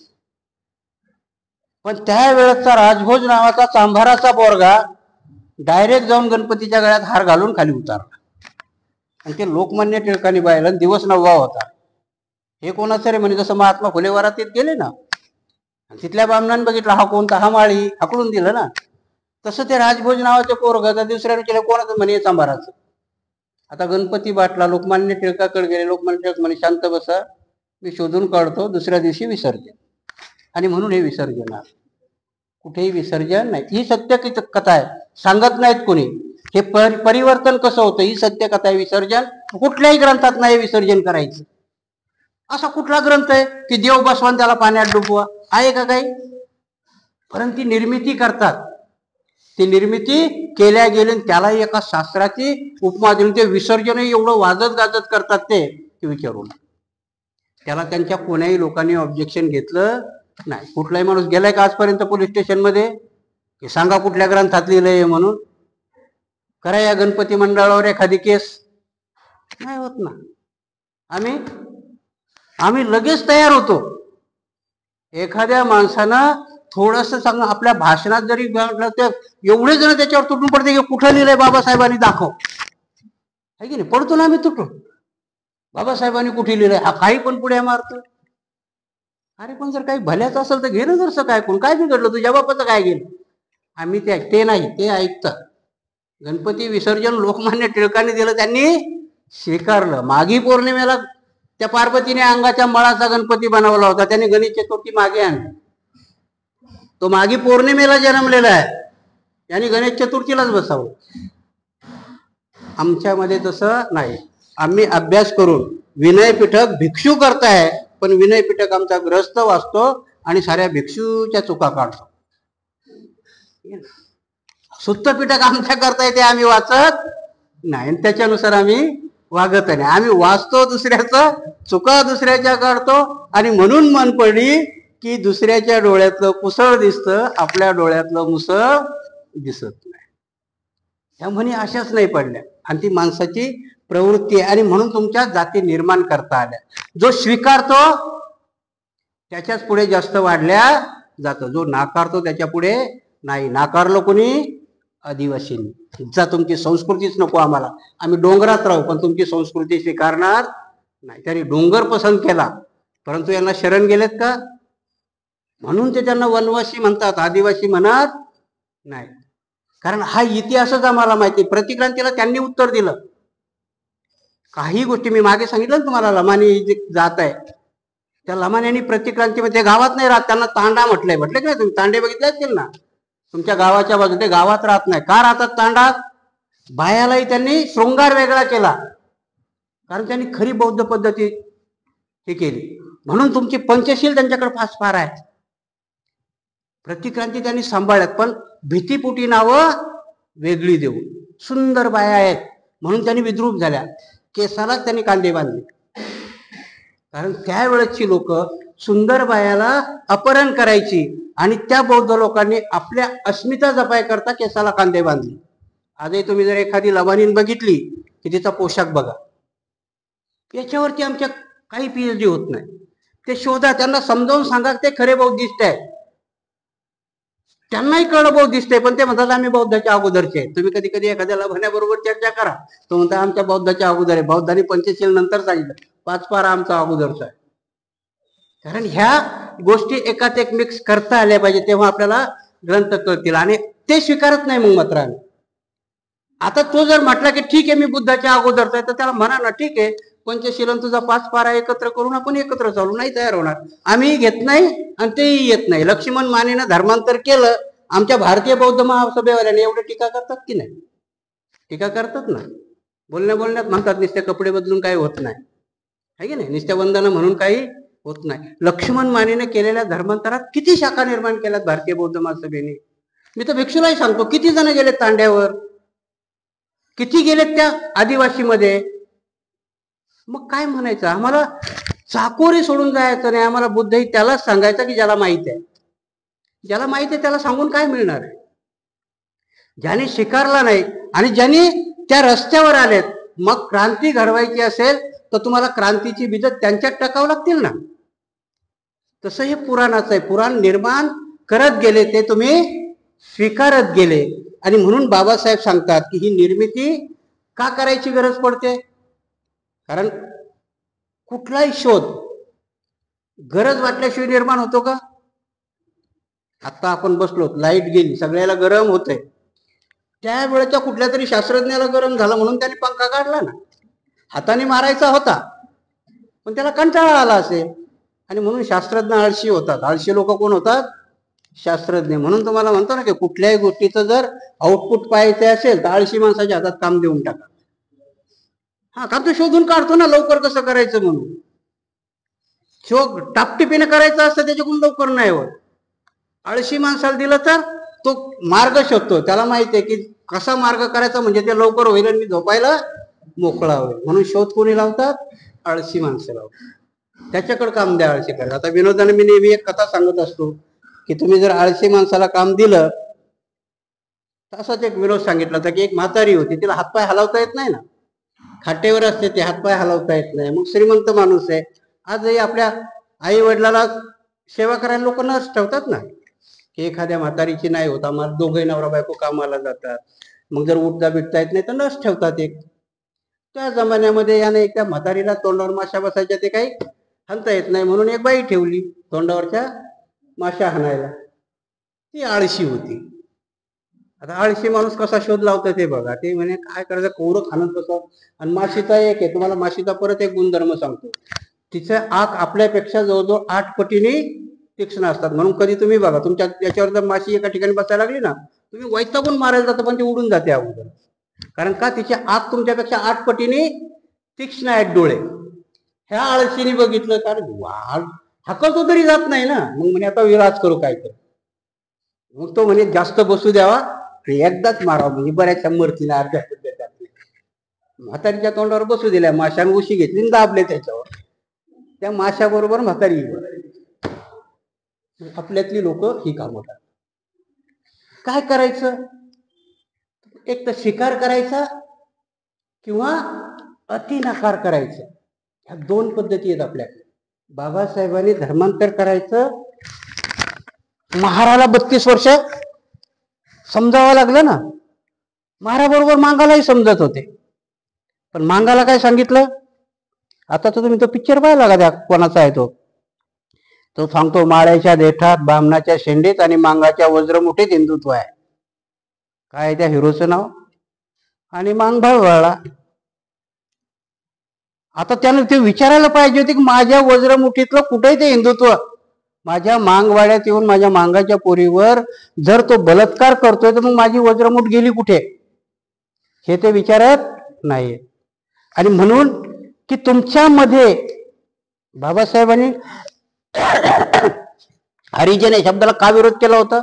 पण त्यावेळेचा राजभोज नावाचा चांभाराचा पोरगा डायरेक्ट जाऊन गणपतीच्या गळ्यात हार घालून खाली उतारला, आणि ते लोकमान्य टिळकांनी पाहिलं. दिवस 9वा होता. हे कोणाचं रे म्हणे, जसं महात्मा फुले वरातीत गेले ना, तिथल्या ब्राह्मणाने बघितलं हा कोणता, हा माळी, हाकलून दिलं ना. तसं ते राजभोज नावाचे पोरग त्या दुसऱ्याने केलं, कोणाचं म्हणे चांभाराचं. आता गणपती बाटला लोकमान्य टिळकाकडे गेले, लोकमान्य टिळक म्हणे शांत बसा, मी शोधून काढतो, दुसऱ्या दिवशी विसर्जन. आणि म्हणून हे विसर्जन आहे, कुठेही विसर्जन नाही. ही सत्य कथा आहे, सांगत नाहीत कोणी. हे परिवर्तन कसं होतं ही सत्य कथा आहे. विसर्जन कुठल्याही ग्रंथात नाही विसर्जन करायचं. असा कुठला ग्रंथ आहे की देव बसवान त्याला पाण्यात डुबवा, आहे का काही? परंतु ती निर्मिती करतात, ती निर्मिती केल्या गेली, त्याला एका शास्त्राची उपमा देऊन ते विसर्जन एवढं वाजत गाजत करतात ते विचारून. त्याला त्यांच्या कोण्याही लोकांनी ऑब्जेक्शन घेतलं नाही. कुठलाही माणूस गेलाय का आजपर्यंत पोलीस स्टेशन मध्ये की सांगा कुठल्या ग्रंथात लिहिलंय म्हणून? करा या गणपती मंडळावर एखादी केस, नाही होत ना. आम्ही लगेच तयार होतो. एखाद्या माणसानं थोडस सांग, आपल्या भाषणात जरी म्हटलं तर एवढे जण त्याच्यावर तुटून पडते की कुठं लिहिलंय बाबासाहेबांनी दाखव, आहे की नाही? पडतो ना आम्ही तुटून, बाबासाहेबांनी कुठे लिहिलंय, हा काही पण पुढे मारतो. अरे पण जर काही भल्याचं असेल तर घेणं, जरसं काय कोण काय बिघडलं, तुझ्या बापाचं काय गेलं? आम्ही ते नाही, ते ऐकतात. गणपती विसर्जन लोकमान्य टिळकांनी दिलं, त्यांनी स्वीकारलं. माघी पौर्णिमेला त्या पार्वतीने अंगाच्या मळाचा गणपती बनवला होता, त्याने गणेश चतुर्थी मागे आणली. तो माघी पौर्णिमेला जन्मलेला आहे, यांनी गणेश चतुर्थीलाच बसवलं. आमच्यामध्ये तसं नाही. आम्ही अभ्यास करून विनय पिटक भिक्षू करताय, पण विनय पिटक आमचा ग्रस्त वाचतो आणि साऱ्या भिक्षूच्या चुका काढतो. सुत्त पिटक आमच्या करता येते, आम्ही वाचत नाही, त्याच्यानुसार आम्ही वागत नाही. आम्ही वाचतो दुसऱ्याचं, चुका दुसऱ्याच्या काढतो, आणि म्हणून मन पडली की दुसऱ्याच्या डोळ्यातलं कुसळ दिसतं, आपल्या डोळ्यातलं मुसळ दिसत नाही. ह्या म्हणी अशाच नाही पडल्या, आणि ती माणसाची प्रवृत्ती आहे. आणि म्हणून तुमच्या जाती निर्माण करता आल्या. जो स्वीकारतो त्याच्याच पुढे जास्त वाढल्या जातं, जो नाकारतो त्याच्या पुढे नाही. नाकारलं कोणी? आदिवासींनी. जा तुमची संस्कृतीच नको आम्हाला, आम्ही डोंगरात राहू, पण तुमची संस्कृती स्वीकारणार नाही. त्यांनी डोंगर पसंत केला, परंतु यांना शरण गेलेत का? म्हणून ते त्यांना वनवासी म्हणतात, आदिवासी म्हणत नाही. कारण हा इतिहासच आम्हाला माहिती. प्रतिक्रांतीला त्यांनी उत्तर दिलं. काही गोष्टी मी मागे सांगितलं तुम्हाला, लमानी जात आहे, त्या लमान्यांनी प्रतिक्रांतीमध्ये गावात नाही राहत, त्यांना तांडा म्हटलंय. म्हटलं की नाही तुम्ही? तांडे बघितले असतील ना तुमच्या गावाच्या बाजूला. ते गावात राहत नाही. का राहतात तांडात? बायालाही त्यांनी शृंगार वेगळा केला, कारण त्यांनी खरी बौद्ध पद्धती हे केली. म्हणून तुमची पंचशील त्यांच्याकडे फार आहे. प्रतिक्रांती त्यांनी सांभाळल्यात, पण भीतीपुटी नावं वेगळी देऊ. सुंदर बाया आहेत म्हणून त्यांनी विद्रूप झाल्या, केसालाच त्यांनी कांदे बांधले. कारण त्यावेळेची लोक सुंदर बायाला अपहरण करायची, आणि त्या बौद्ध लोकांनी आपल्या अस्मिता जपाय करता केसाला कांदे बांधले. आजही तुम्ही जर एखादी लबानीन बघितली की तिचा पोशाख बघा, याच्यावरती आमच्या काही पीएचडी होत नाही. ते शोधा, त्यांना समजावून सांगा ते खरे बौद्धिस्ट आहे. त्यांनाही कळलं बौद्धिस्ट आहे, पण ते म्हणतात आम्ही बौद्धाच्या अगोदरचे आहे. तुम्ही कधी कधी एखाद्या लबाण्याबरोबर चर्चा करा, तो म्हणता आमच्या बौद्धाच्या अगोदर आहे. बौद्धांनी पंचशील नंतर सांगितलं, 5 पारा आमचा अगोदरचा आहे. कारण ह्या गोष्टी एकात एक मिक्स करता आल्या पाहिजे, तेव्हा आपल्याला ग्रंथ कळतील. आणि ते स्वीकारत नाही मग मात्र आम्ही. आता तो जर म्हटला की ठीक आहे मी बुद्धाच्या अगोदरचा आहे, तर त्याला म्हणा ना ठीक आहे, पंचशीलन तुझा 5 पारा एकत्र करून आपण एकत्र चालू. नाही तयार होणार, आम्ही घेत नाही आणि तेही येत नाही. लक्ष्मण मानेनं धर्मांतर केलं, आमच्या भारतीय बौद्ध महासभेवाल्याने एवढे टीका करतात की नाही? टीका करतात ना, बोलण्यात म्हणतात नुसते कपडे बदलून काही होत नाही, आहे की नाही? नुसत्या वंदना म्हणून काही होत नाही. लक्ष्मण मानेने केलेल्या धर्मांतरात किती शाखा निर्माण केल्यात भारतीय बौद्ध महासभेने. मी तर भिक्षूलाही सांगतो, किती जण गेलेत तांड्यावर, किती गेलेत त्या आदिवासीमध्ये. मग काय म्हणायचं? आम्हाला चाकोरी सोडून जायचं नाही. आम्हाला बुद्धही त्यालाच सांगायचा की ज्याला माहित आहे. ज्याला माहित आहे त्याला सांगून काय मिळणार आहे? ज्याने स्वीकारला नाही आणि ज्यांनी त्या रस्त्यावर आलेत, मग क्रांती घडवायची असेल तर तुम्हाला क्रांतीची बीज त्यांच्यात टाकावं लागतील ना. तसं हे पुराणाचं आहे. पुराण निर्माण करत गेले, ते तुम्ही स्वीकारत गेले. आणि म्हणून बाबासाहेब सांगतात की ही निर्मिती का करायची गरज पडते? कारण कुठलाही शोध गरज वाटल्याशिवाय निर्माण होतो का? आता आपण बसलो, लाईट गेली, सगळ्याला गरम होतंय, त्यावेळेच्या कुठल्या तरी शास्त्रज्ञाला गरम झालं म्हणून त्याने पंखा काढला ना. हाताने मारायचा होता पण त्याला कंटाळा आला असेल, आणि म्हणून शास्त्रज्ञ आळशी होतात. आळशी लोक कोण होतात? शास्त्रज्ञ. म्हणून तुम्हाला म्हणतो ना की कुठल्याही गोष्टीचं जर आउटपुट पाहायचं असेल तर आळशी माणसाच्या हातात काम देऊन टाका. हा, काम तो शोधून काढतो ना लवकर कसं करायचं म्हणून. शोध टापटिपीने करायचं असतं त्याच्याकडून लवकर नाही होत. आळशी माणसाला दिलं तर तो मार्ग शोधतो, त्याला माहिती आहे की कसा मार्ग करायचा म्हणजे ते लवकर होईल आणि झोपायला मोकळा होईल. म्हणून शोध कोणी लावतात? आळशी माणसं लावतात. त्याच्याकडे काम द्या आळशी करायला. आता विनोदाने मी नेहमी एक कथा सांगत असतो की तुम्ही जर आळशी माणसाला काम दिलं, तसाच एक विनोद सांगितला होता की एक म्हातारी होती, तिला हातपाय हलवता येत नाही ना, खाटेवर असते ते, हातपाय हलवता येत नाही. मग श्रीमंत माणूस आहे, आजही आपल्या आई वडिलाला सेवा करायला लोक नर्स ठेवतात ना, की एखाद्या म्हातारीची नाही होता, मला दोघे नवरा बायको कामाला जातात, मग जर उठता बिटता येत नाही तर नर्स ठेवतात एक. त्या जमान्यामध्ये याने एक त्या म्हातारीला तोंडावर माशा बसायच्या, ते काही हाणता येत नाही म्हणून एक बाई ठेवली तोंडावरच्या माशा हाणायला. ती आळशी होती. आता आळशी माणूस कसा शोध लावतो ते बघा. ते म्हणे काय करायचं, कोवरं खाणं कसं. आणि माशीचा एक आहे, तुम्हाला माशीचा परत एक गुणधर्म सांगतो, तिचं आक आपल्यापेक्षा जवळजवळ 8 पटीने तीक्ष्ण असतात. म्हणून कधी तुम्ही बघा तुमच्या याच्यावर जर माशी एका ठिकाणी बसायला लागली ना, तुम्ही वैतागून मारायला जातं पण ती उडून जाते अगोदर. कारण का? तिचे आक तुमच्यापेक्षा 8 पटीने तीक्ष्ण आहेत डोळे. ह्या आळशीने बघितलं कारण वाढ हाकलतो तरी जात नाही ना, मग म्हणे आता विराज करू काय तर. मग तो म्हणे जास्त बसू द्यावा आणि एकदाच मारावं, म्हणजे बऱ्याचशा मरतीने अर्ध्या म्हातारीच्या तोंडावर बसू दिल्या, माशाने उशी घेतली दाबले त्याच्यावर, त्या माशा बरोबर म्हातारी. आपल्यातली लोक ही काम होतात. काय करायचं? एक तर स्वीकार करायचा किंवा अति नकार करायचं, ह्या 2 पद्धती आहेत आपल्याकडे. बाबासाहेबांनी धर्मांतर करायचं, महाराला 32 वर्ष समजावं लागलं ना. महाराबरोबर मांगालाही समजत होते, पण मांगाला काय सांगितलं? आता तर तुम्ही तो पिक्चर पाहिला का, त्या कोणाचा आहे तो सांगतो माळ्याच्या देठात, बामणाच्या शेंडीत आणि मांगाच्या वज्रमुठीत हिंदुत्व आहे. काय त्या हिरोचं नाव? आणि मांग भाळवाळा. आता त्यानं ते विचारायला पाहिजे होते की माझ्या वज्रमुठीतलं कुठे ते हिंदुत्व? माझ्या मांगवाड्यात येऊन माझ्या मांगाच्या पोरीवर जर तो बलात्कार करतोय तर मग माझी वज्रमुठ गेली कुठे? हे ते विचारत नाही. आणि म्हणून की तुमच्यामध्ये बाबासाहेबांनी हरिजन या शब्दाला का विरोध केला होता?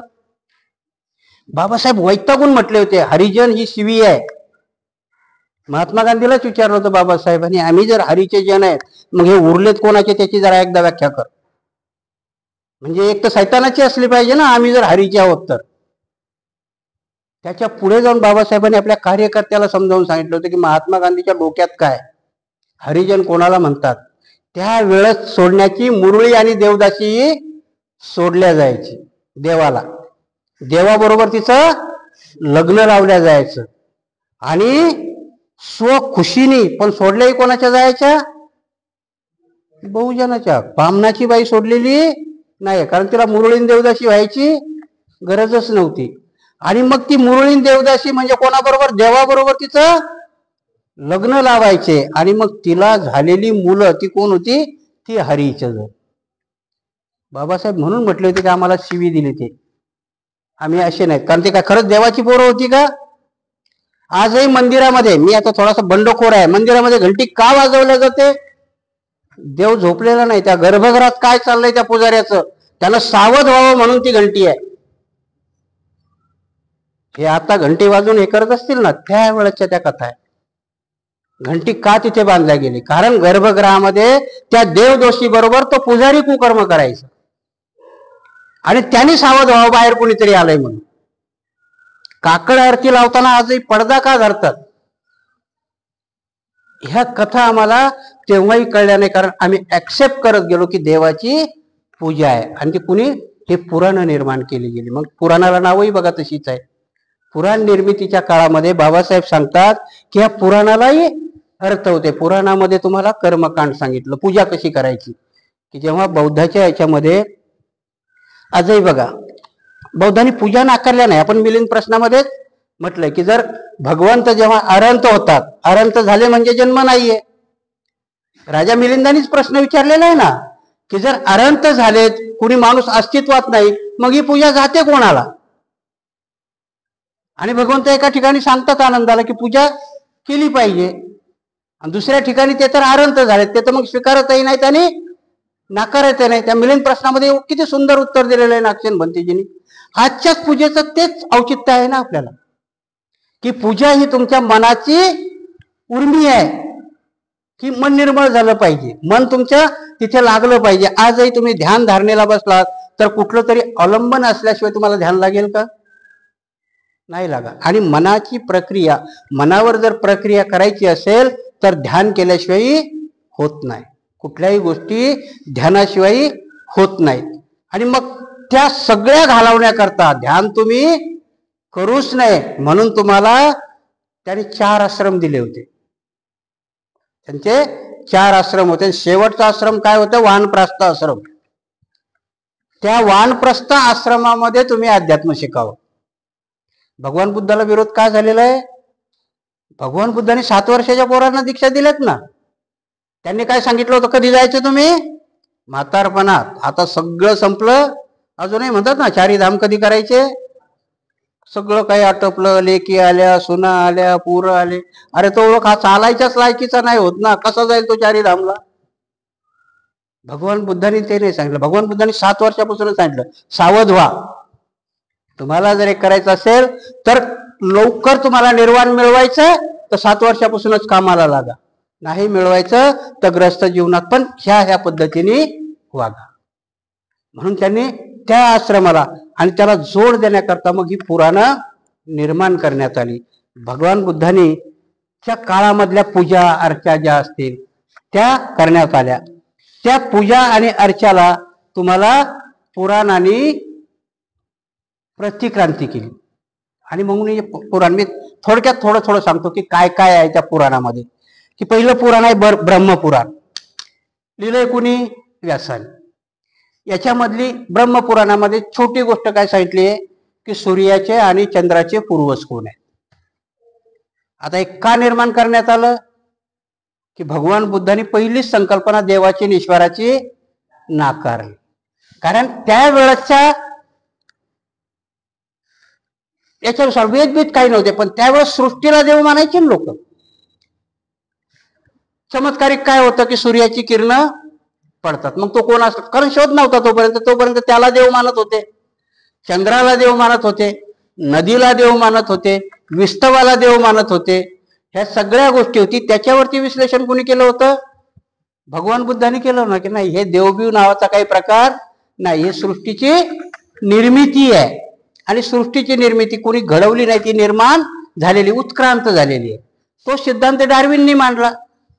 बाबासाहेब वैतागून म्हटले होते हरिजन ही शिवी आहे. महात्मा गांधीलाच विचारलं होतं बाबासाहेबांनी, आम्ही जर हरीचे जन आहेत मग हे उरलेत कोणाचे त्याची जरा एकदा व्याख्या कर. म्हणजे एक तर सैतानाची असली पाहिजे ना, आम्ही जर हरीचे आहोत तर. त्याच्या पुढे जाऊन बाबासाहेबांनी आपल्या कार्यकर्त्याला समजावून सांगितलं होतं की महात्मा गांधीच्या डोक्यात काय, हरिजन कोणाला म्हणतात. त्या वेळेस सोडण्याची मुरळी आणि देवदासी सोडल्या जायची देवाला, देवाबरोबर तिचं लग्न लावल्या जायचं आणि स्वखुशीने, पण सोडल्याही कोणाच्या जायच्या? बहुजनाच्या. बामणाची बाई सोडलेली नाही, कारण तिला मुरळीन देवदासी व्हायची गरजच नव्हती. आणि मग ती मुरळीन देवदासी म्हणजे कोणाबरोबर? देवाबरोबर तिचं लग्न लावायचे. आणि मग तिला झालेली मुलं ती कोण होती? ती हरिचंद्र. बाबासाहेब म्हणून म्हटले होते की आम्हाला शिवी दिली ते, आम्ही असे नाहीत. कारण ते काय खरंच देवाची पोरं होती का? आजही मंदिरामध्ये, मी आता थोडासा बंडखोर आहे, मंदिरामध्ये घंटी का वाजवल्या जाते? देव झोपलेला नाही, त्या गर्भगृहात काय चाललंय त्या पुजाऱ्याचं, त्याला सावध व्हावं म्हणून ती घंटी आहे. हे आता घंटी वाजवून हे करत असतील ना, त्या वेळेच्या त्या कथा आहे. घंटी का तिथे बांधल्या गेली? कारण गर्भगृहामध्ये त्या देवदोषी बरोबर तो पुजारी कुकर्म करायचा आणि त्यांनी सावध व्हावं बाहेर कोणीतरी आलंय म्हणून. काकड आरती लावताना आजही पडदा का धरतात? ह्या कथा आम्हाला तेव्हाही कळल्या नाही, कारण आम्ही ऍक्सेप्ट करत गेलो की देवाची पूजा आहे. आणि ती कुणी? हे पुराण निर्माण केली गेली. मग पुराणाला नावही बघा तशीच आहे. पुराण निर्मितीच्या काळामध्ये बाबासाहेब सांगतात की ह्या पुराणालाही अर्थ होते. पुराणामध्ये तुम्हाला कर्मकांड सांगितलं, पूजा कशी करायची. की जेव्हा बौद्धाच्या याच्यामध्ये आजही बघा बौद्धांनी पूजा नाकारल्या नाही. आपण मिलिंद प्रश्नामध्ये म्हटलंय की जर भगवंत जेव्हा अरहंत होतात, अरहंत झाले म्हणजे जन्म नाहीये. राजा मिलिंदानीच प्रश्न विचारलेला आहे ना, की जर अरहंत झालेत, कुणी माणूस अस्तित्वात नाही, मग ही पूजा जाते कोणाला? आणि भगवंत एका ठिकाणी सांगतात आनंदाला की पूजा केली पाहिजे, आणि दुसऱ्या ठिकाणी ते तर अरहंत झालेत, ते तर मग स्वीकारतही नाहीत आणि नाकारतही नाही. त्या मिलिंद प्रश्नामध्ये किती सुंदर उत्तर दिलेलं आहे नागसेन भंतेजींनी. आजच्याच पूजेचं तेच औचित्य आहे ना आपल्याला, की पूजा ही तुमच्या मनाची उर्मी आहे, की मन निर्मळ झालं पाहिजे, मन तुमच्या तिथे लागलं पाहिजे. आजही तुम्ही ध्यान धारणेला बसलात तर कुठलं तरी अवलंबन असल्याशिवाय तुम्हाला ध्यान लागेल का? नाही लागा. आणि मनाची प्रक्रिया, मनावर जर प्रक्रिया करायची असेल तर ध्यान केल्याशिवाय होत नाही. कुठल्याही गोष्टी ध्यानाशिवाय होत नाहीत. आणि मग त्या सगळ्या घालवण्याकरता ध्यान तुम्ही करूच नये म्हणून तुम्हाला त्यांनी 4 आश्रम दिले होते. त्यांचे 4 आश्रम होते. शेवटचा आश्रम काय होतं? वानप्रस्थ आश्रम. त्या वानप्रस्थ आश्रमामध्ये तुम्ही अध्यात्म शिकावं. भगवान बुद्धाला विरोध का झालेला आहे? भगवान बुद्धांनी 7 वर्षाच्या पोरांना दीक्षा दिल्यात ना. त्यांनी काय सांगितलं होतं? कधी जायचं तुम्ही? म्हातारपणात. आता सगळं संपलं, अजूनही म्हणतात ना 4 धाम कधी करायचे? सगळं काही आटोपलं, लेकी आल्या, सुना आल्या, पुरं आले. अरे तो हा चालायच्याच लायकीचा नाही होत ना, कसा जाईल तो 4 धामला? भगवान बुद्धांनी ते नाही सांगितलं. भगवान बुद्धांनी 7 वर्षापासूनच सांगितलं, सावध व्हा. तुम्हाला जर एक करायचं असेल तर लवकर तुम्हाला निर्वाण मिळवायचं तर 7 वर्षापासूनच कामाला लागा. नाही मिळवायचं तर ग्रस्त जीवनात पण ह्या पद्धतीने वागा. म्हणून त्यांनी त्या आश्रमाला आणि त्याला जोड देण्याकरता मग ही पुराणं निर्माण करण्यात आली. भगवान बुद्धांनी त्या काळामधल्या पूजा अर्चा ज्या असतील त्या करण्यात आल्या. त्या पूजा आणि अर्चाला तुम्हाला पुराणांनी प्रतिक्रांती केली. आणि म्हणून पुराण मी थोडक्यात थोडं सांगतो की काय काय आहे त्या पुराणामध्ये. की पहिलं पुराण आहे ब्रह्मपुराण. लिहिलंय कुणी? व्यासाने. याच्यामधली ब्रह्मपुराणामध्ये छोटी गोष्ट काय सांगितली आहे की सूर्याचे आणि चंद्राचे पूर्वज कोण आहेत. आता एक का निर्माण करण्यात आलं की भगवान बुद्धांनी पहिलीच संकल्पना देवाची आणि ईश्वराची नाकारली. कारण त्यावेळेच्या याच्यानुसार वेदबीत काही नव्हते, पण त्यावेळेस सृष्टीला देव मानायचे लोक. चमत्कारिक काय होतं की सूर्याची किरणं पडतात, मग तो कोण असतो? कारण शोध नव्हता तोपर्यंत त्याला देव मानत होते, चंद्राला देव मानत होते, नदीला देव मानत होते, विस्तवाला देव मानत होते. ह्या सगळ्या गोष्टी होती. त्याच्यावरती विश्लेषण कोणी केलं होतं? भगवान बुद्धांनी केलं ना, की नाही हे देवबीव नावाचा काही प्रकार नाही, हे सृष्टीची निर्मिती आहे. आणि सृष्टीची निर्मिती कोणी घडवली नाही, ती निर्माण झालेली, उत्क्रांत झालेली आहे. तो सिद्धांत डार्विननी मांडला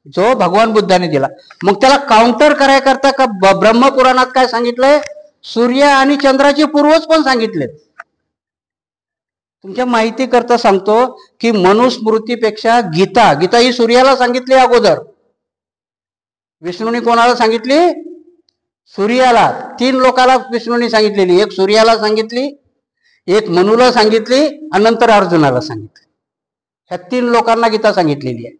जो भगवान बुद्धाने दिला. मग त्याला काउंटर करायकरता का ब्रह्मपुराणात काय सांगितलंय? सूर्य आणि चंद्राचे पूर्वज पण सांगितले. तुमच्या माहिती करता सांगतो की मनुस्मृतीपेक्षा गीता ही सूर्याला सांगितली अगोदर. विष्णूने कोणाला सांगितली? सूर्याला. 3 लोकांना विष्णूने सांगितलेली. एक सूर्याला सांगितली, एक मनुला सांगितली आणि नंतर अर्जुनाला सांगितली. ह्या 3 लोकांना गीता सांगितलेली आहे.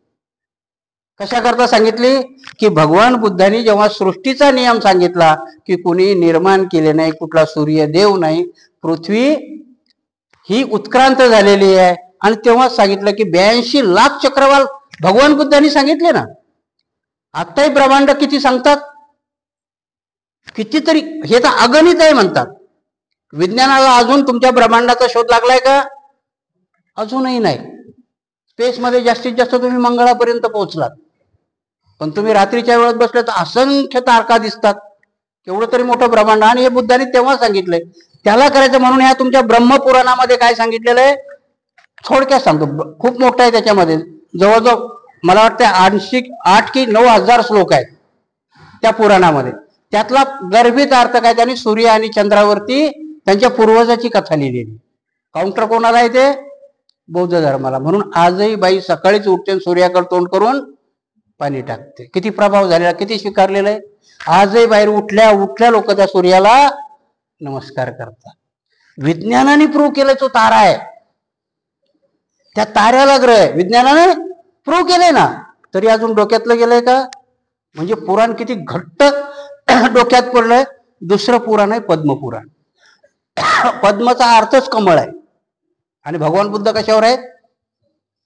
कशा करता सांगितली? की भगवान बुद्धांनी जेव्हा सृष्टीचा नियम सांगितला की कुणी निर्माण केले नाही, कुठला सूर्य देव नाही, पृथ्वी ही उत्क्रांत झालेली आहे, आणि तेव्हा सांगितलं की 82 लाख चक्रवाल भगवान बुद्धांनी सांगितले ना. आताही ब्रह्मांड किती सांगतात? कितीतरी, हे तर अगणित आहे म्हणतात. विज्ञानाला अजून तुमच्या ब्रह्मांडाचा शोध लागलाय का? अजूनही नाही. स्पेसमध्ये जास्तीत जास्त तुम्ही मंगळापर्यंत पोहोचलात, पण तुम्ही रात्रीच्या वेळात बसले तर असंख्य तारका दिसतात. केवढं तरी मोठं ब्रह्मांड. आणि हे बुद्धांनी तेव्हा सांगितलंय. त्याला करायचं म्हणून ह्या तुमच्या ब्रह्मपुराणामध्ये काय सांगितलेलं आहे थोडक्यात सांगतो. खूप मोठं आहे. त्याच्यामध्ये जवळजवळ मला वाटतं 8 की 9 हजार श्लोक आहेत त्या पुराणामध्ये. त्यातला गर्भित अर्थ काय? त्यांनी सूर्य आणि चंद्रावरती त्यांच्या पूर्वजाची कथा लिहिलेली. काउंटर कोणाला आहे ते? बौद्ध धर्माला. म्हणून आजही बाई सकाळीच उठते, सूर्याकडे तोंड करून पाणी टाकते. किती प्रभाव झालेला, किती स्वीकारलेला आहे. आजही बाहेर उठल्या लोक त्या सूर्याला नमस्कार करतात. विज्ञानाने प्रूव्ह केलं तो तारा आहे. त्या ताऱ्याला ग्रह आहे, विज्ञानाने प्रूव्ह केलंय ना, तरी अजून डोक्यातलं गेलंय का? म्हणजे पुराण किती घट्ट डोक्यात पडलंय. दुसरं पुराण आहे पद्मपुराण. पद्मचा अर्थच कमळ आहे आणि भगवान बुद्ध कशावर आहेत?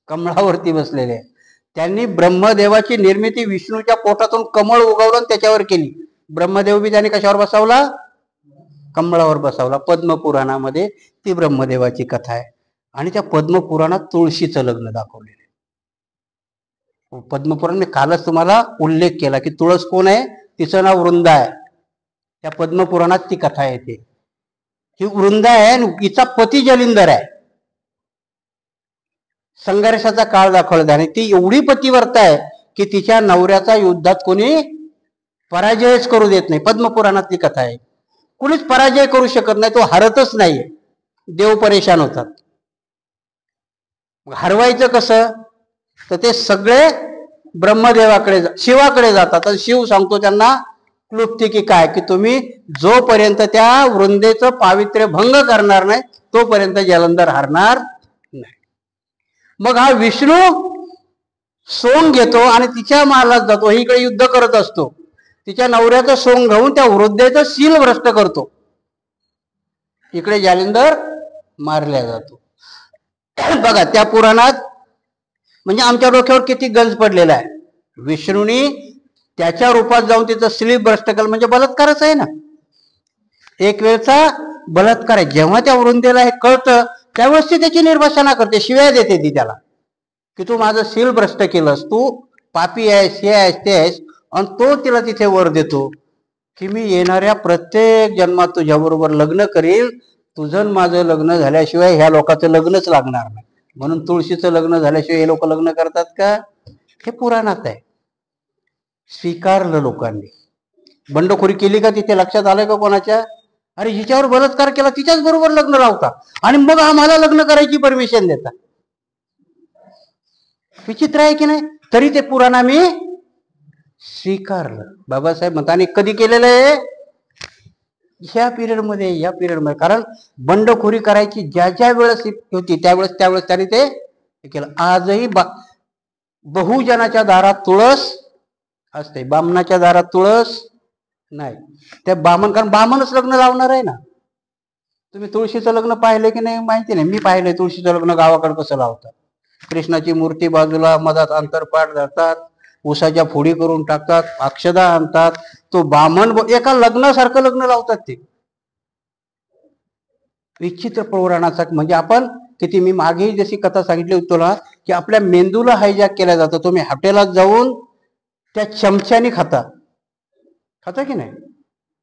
कमळावरती बसलेले आहे. त्यांनी ब्रह्मदेवाची निर्मिती विष्णूच्या पोटातून कमळ उगवलं त्याच्यावर केली. ब्रह्मदेव बी त्याने कशावर बसवला? कमळावर बसवला. पद्मपुराणामध्ये ती ब्रह्मदेवाची कथा आहे आणि त्या पद्मपुराणात तुळशीचं लग्न दाखवलेलं आहे. पद्मपुराण मी कालच तुम्हाला उल्लेख केला की तुळस कोण आहे? तिचं नाव वृंदा आहे. त्या पद्मपुराणात ती कथा येते. ही वृंदा आहे आणि हिचा पती जलिंदर आहे. संघर्षाचा काळ दाखवला आणि ती एवढी पतिव्रत आहे की तिच्या नवऱ्याचा युद्धात कोणी पराजयच करू देत नाही. पद्मपुराणातली कथा आहे. कुणीच पराजय करू शकत नाही, तो हरतच नाही. देव परेशान होतात. हरवायचं कसं? तर ते सगळे ब्रह्मदेवाकडे शिवाकडे जातात आणि शिव सांगतो त्यांना क्लुप्ती की काय, की तुम्ही जोपर्यंत त्या वृंदेचं पावित्र्य भंग करणार नाही तोपर्यंत जलंधर हरणार नाही. मग हा विष्णू सोंग घेतो आणि तिच्या महालात जातो. इकडे युद्ध करत असतो. तिच्या नवऱ्याचं सोंग घेऊन त्या वृद्धेचं शील भ्रष्ट करतो. इकडे जालिंदर मारला जातो. बघा त्या पुराणात म्हणजे आमच्या डोक्यावर किती गंज पडलेला आहे. विष्णूनी त्याच्या रूपात जाऊन तिचं शील भ्रष्ट केलं म्हणजे बलात्कारच आहे ना. एक वेळचा बलात्कार आहे. जेव्हा त्या वृंदेला हे कळतं त्यावेळेस ती त्याची निर्वासना करते, शिव्या देते ती त्याला की तू माझं शील भ्रष्ट केलंस, तू पापी आहेस, हे आहेस, ते आहेस. आणि तो तिला तिथे वर देतो की मी येणाऱ्या प्रत्येक जन्मात तुझ्याबरोबर लग्न करील. तुझं माझं लग्न झाल्याशिवाय ह्या लोकांचं लग्नच लागणार नाही. म्हणून तुळशीचं लग्न झाल्याशिवाय हे लोक लग्न करतात का? हे पुराणात आहे. स्वीकारलं लोकांनी. बंडखोरी केली का तिथे? लक्षात आलंय का कोणाच्या? अरे हिच्यावर बलात्कार केला, तिच्याच बरोबर लग्न लावता आणि मग आम्हाला लग्न करायची परमिशन देता. विचित्र आहे की नाही? तरी ते पुराण आम्ही स्वीकारलं. बाबासाहेब म्हणताना कधी केलेलं आहे? ह्या पिरियडमध्ये, या पिरियडमध्ये. कारण बंडखोरी करायची ज्या ज्या वेळेस होती त्यावेळेस त्यांनी ते केलं. आजही बहुजनाच्या दारात तुळस असते, बामणाच्या दारात तुळस नाही. त्या बामण, कारण बामणच लग्न लावणार आहे ना. तुम्ही तुळशीचं लग्न पाहिलं की नाही माहिती नाही. मी पाहिलंय तुळशीचं लग्न गावाकडे कसं लावतात. कृष्णाची मूर्ती बाजूला, मधात अंतरपाठ धरतात, उसाच्या फोडी करून टाकतात, अक्षदा आणतात, तो बामण एका लग्नासारखं लग्न लावतात. ते विचित्र पुराणाचा म्हणजे आपण किती, मी मागेही जशी कथा सांगितली होती तुला की आपल्या मेंदूला हायजॅक केला जातो. तुम्ही हॉटेलात जाऊन त्या चमच्यानी खाता की नाही?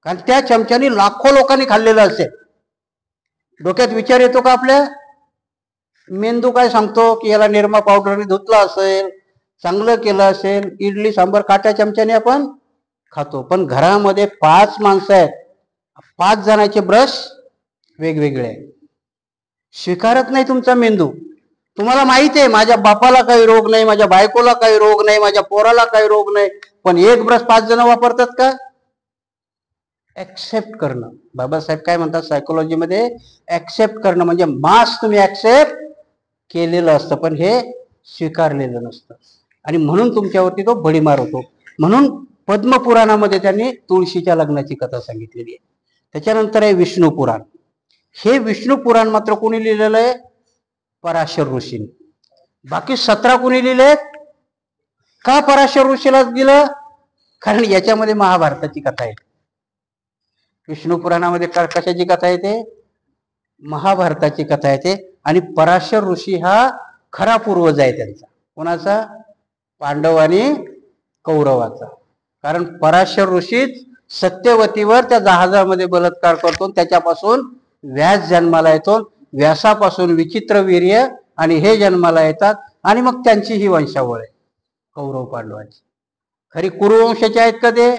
कारण त्या चमच्यानी लाखो लोकांनी खाल्लेलं असेल. डोक्यात विचार येतो का आपल्या? मेंदू काय सांगतो की याला निरमा पावडरने धुतला असेल, चांगलं केलं असेल, इडली सांबार काट्या चमच्याने आपण खातो. पण घरामध्ये 5 माणसं आहेत, 5 जणांचे ब्रश वेगवेगळे आहेत. स्वीकारत नाही तुमचा मेंदू. तुम्हाला माहिती आहे माझ्या बापाला काही रोग नाही, माझ्या बायकोला काही रोग नाही, माझ्या पोराला काही रोग नाही, पण एक ब्रश 5 जण वापरतात का? ऍक्सेप्ट करणं. बाबासाहेब काय म्हणतात सायकोलॉजीमध्ये? ऍक्सेप्ट करणं म्हणजे मास तुम्ही ऍक्सेप्ट केलेलं असतं पण हे स्वीकारलेलं नसतं आणि म्हणून तुमच्यावरती तो बडीमार होतो. म्हणून पद्मपुराणामध्ये त्यांनी तुळशीच्या लग्नाची कथा सांगितलेली आहे. त्याच्यानंतर आहे विष्णू पुराण. हे विष्णू पुराण मात्र कोणी लिहिलेलं आहे? पराशर ऋषींनी. बाकी 17 कोणी लिहिले? का पराशर ऋषीला दिलं? कारण याच्यामध्ये महाभारताची कथा आहे. विष्णू पुराणामध्ये कशाची कथा येते? महाभारताची कथा येते. आणि पराशर ऋषी हा खरा पूर्वज आहे त्यांचा. कोणाचा? पांडव आणि कौरवाचा. कारण पराशर ऋषीच सत्यवतीवर त्या जहाजामध्ये बलात्कार करतो, त्याच्यापासून व्यास जन्माला येतो, व्यासापासून विचित्र वीर्य आणि हे जन्माला येतात आणि मग त्यांची ही वंशावळ आहे कौरव पांडवांची. खरी कुरुवंशाचे आहेत का ते?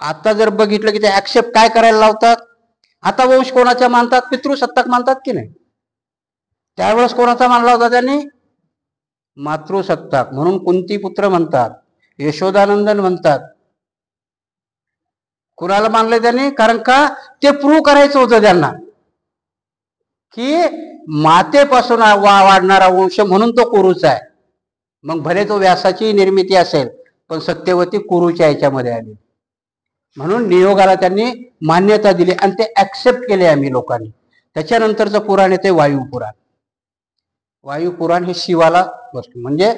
आता जर बघितलं की ते ऍक्सेप्ट काय करायला लावतात. आता वंश कोणाचा मानतात? पितृसत्ताक मानतात की नाही? त्यावेळेस कोणाचा मानला होता त्यांनी? मातृसत्ताक. म्हणून कुंती पुत्र म्हणतात, यशोदानंदन म्हणतात. कुणाला मानलंय त्यांनी? कारण का ते प्रूव्ह करायचं होतं त्यांना की मातेपासून वाढणारा वंश म्हणून तो कुरुचा आहे. मग भले तो व्यासाची निर्मिती असेल, पण सत्यवती कुरुच्या याच्यामध्ये आली. म्हणून नियोगाला त्यांनी मान्यता दिली आणि ते ऍक्सेप्ट केले आम्ही लोकांनी. त्याच्यानंतरचं पुराण येते वायुपुराण. वायुपुराण हे शिवाला म्हणजे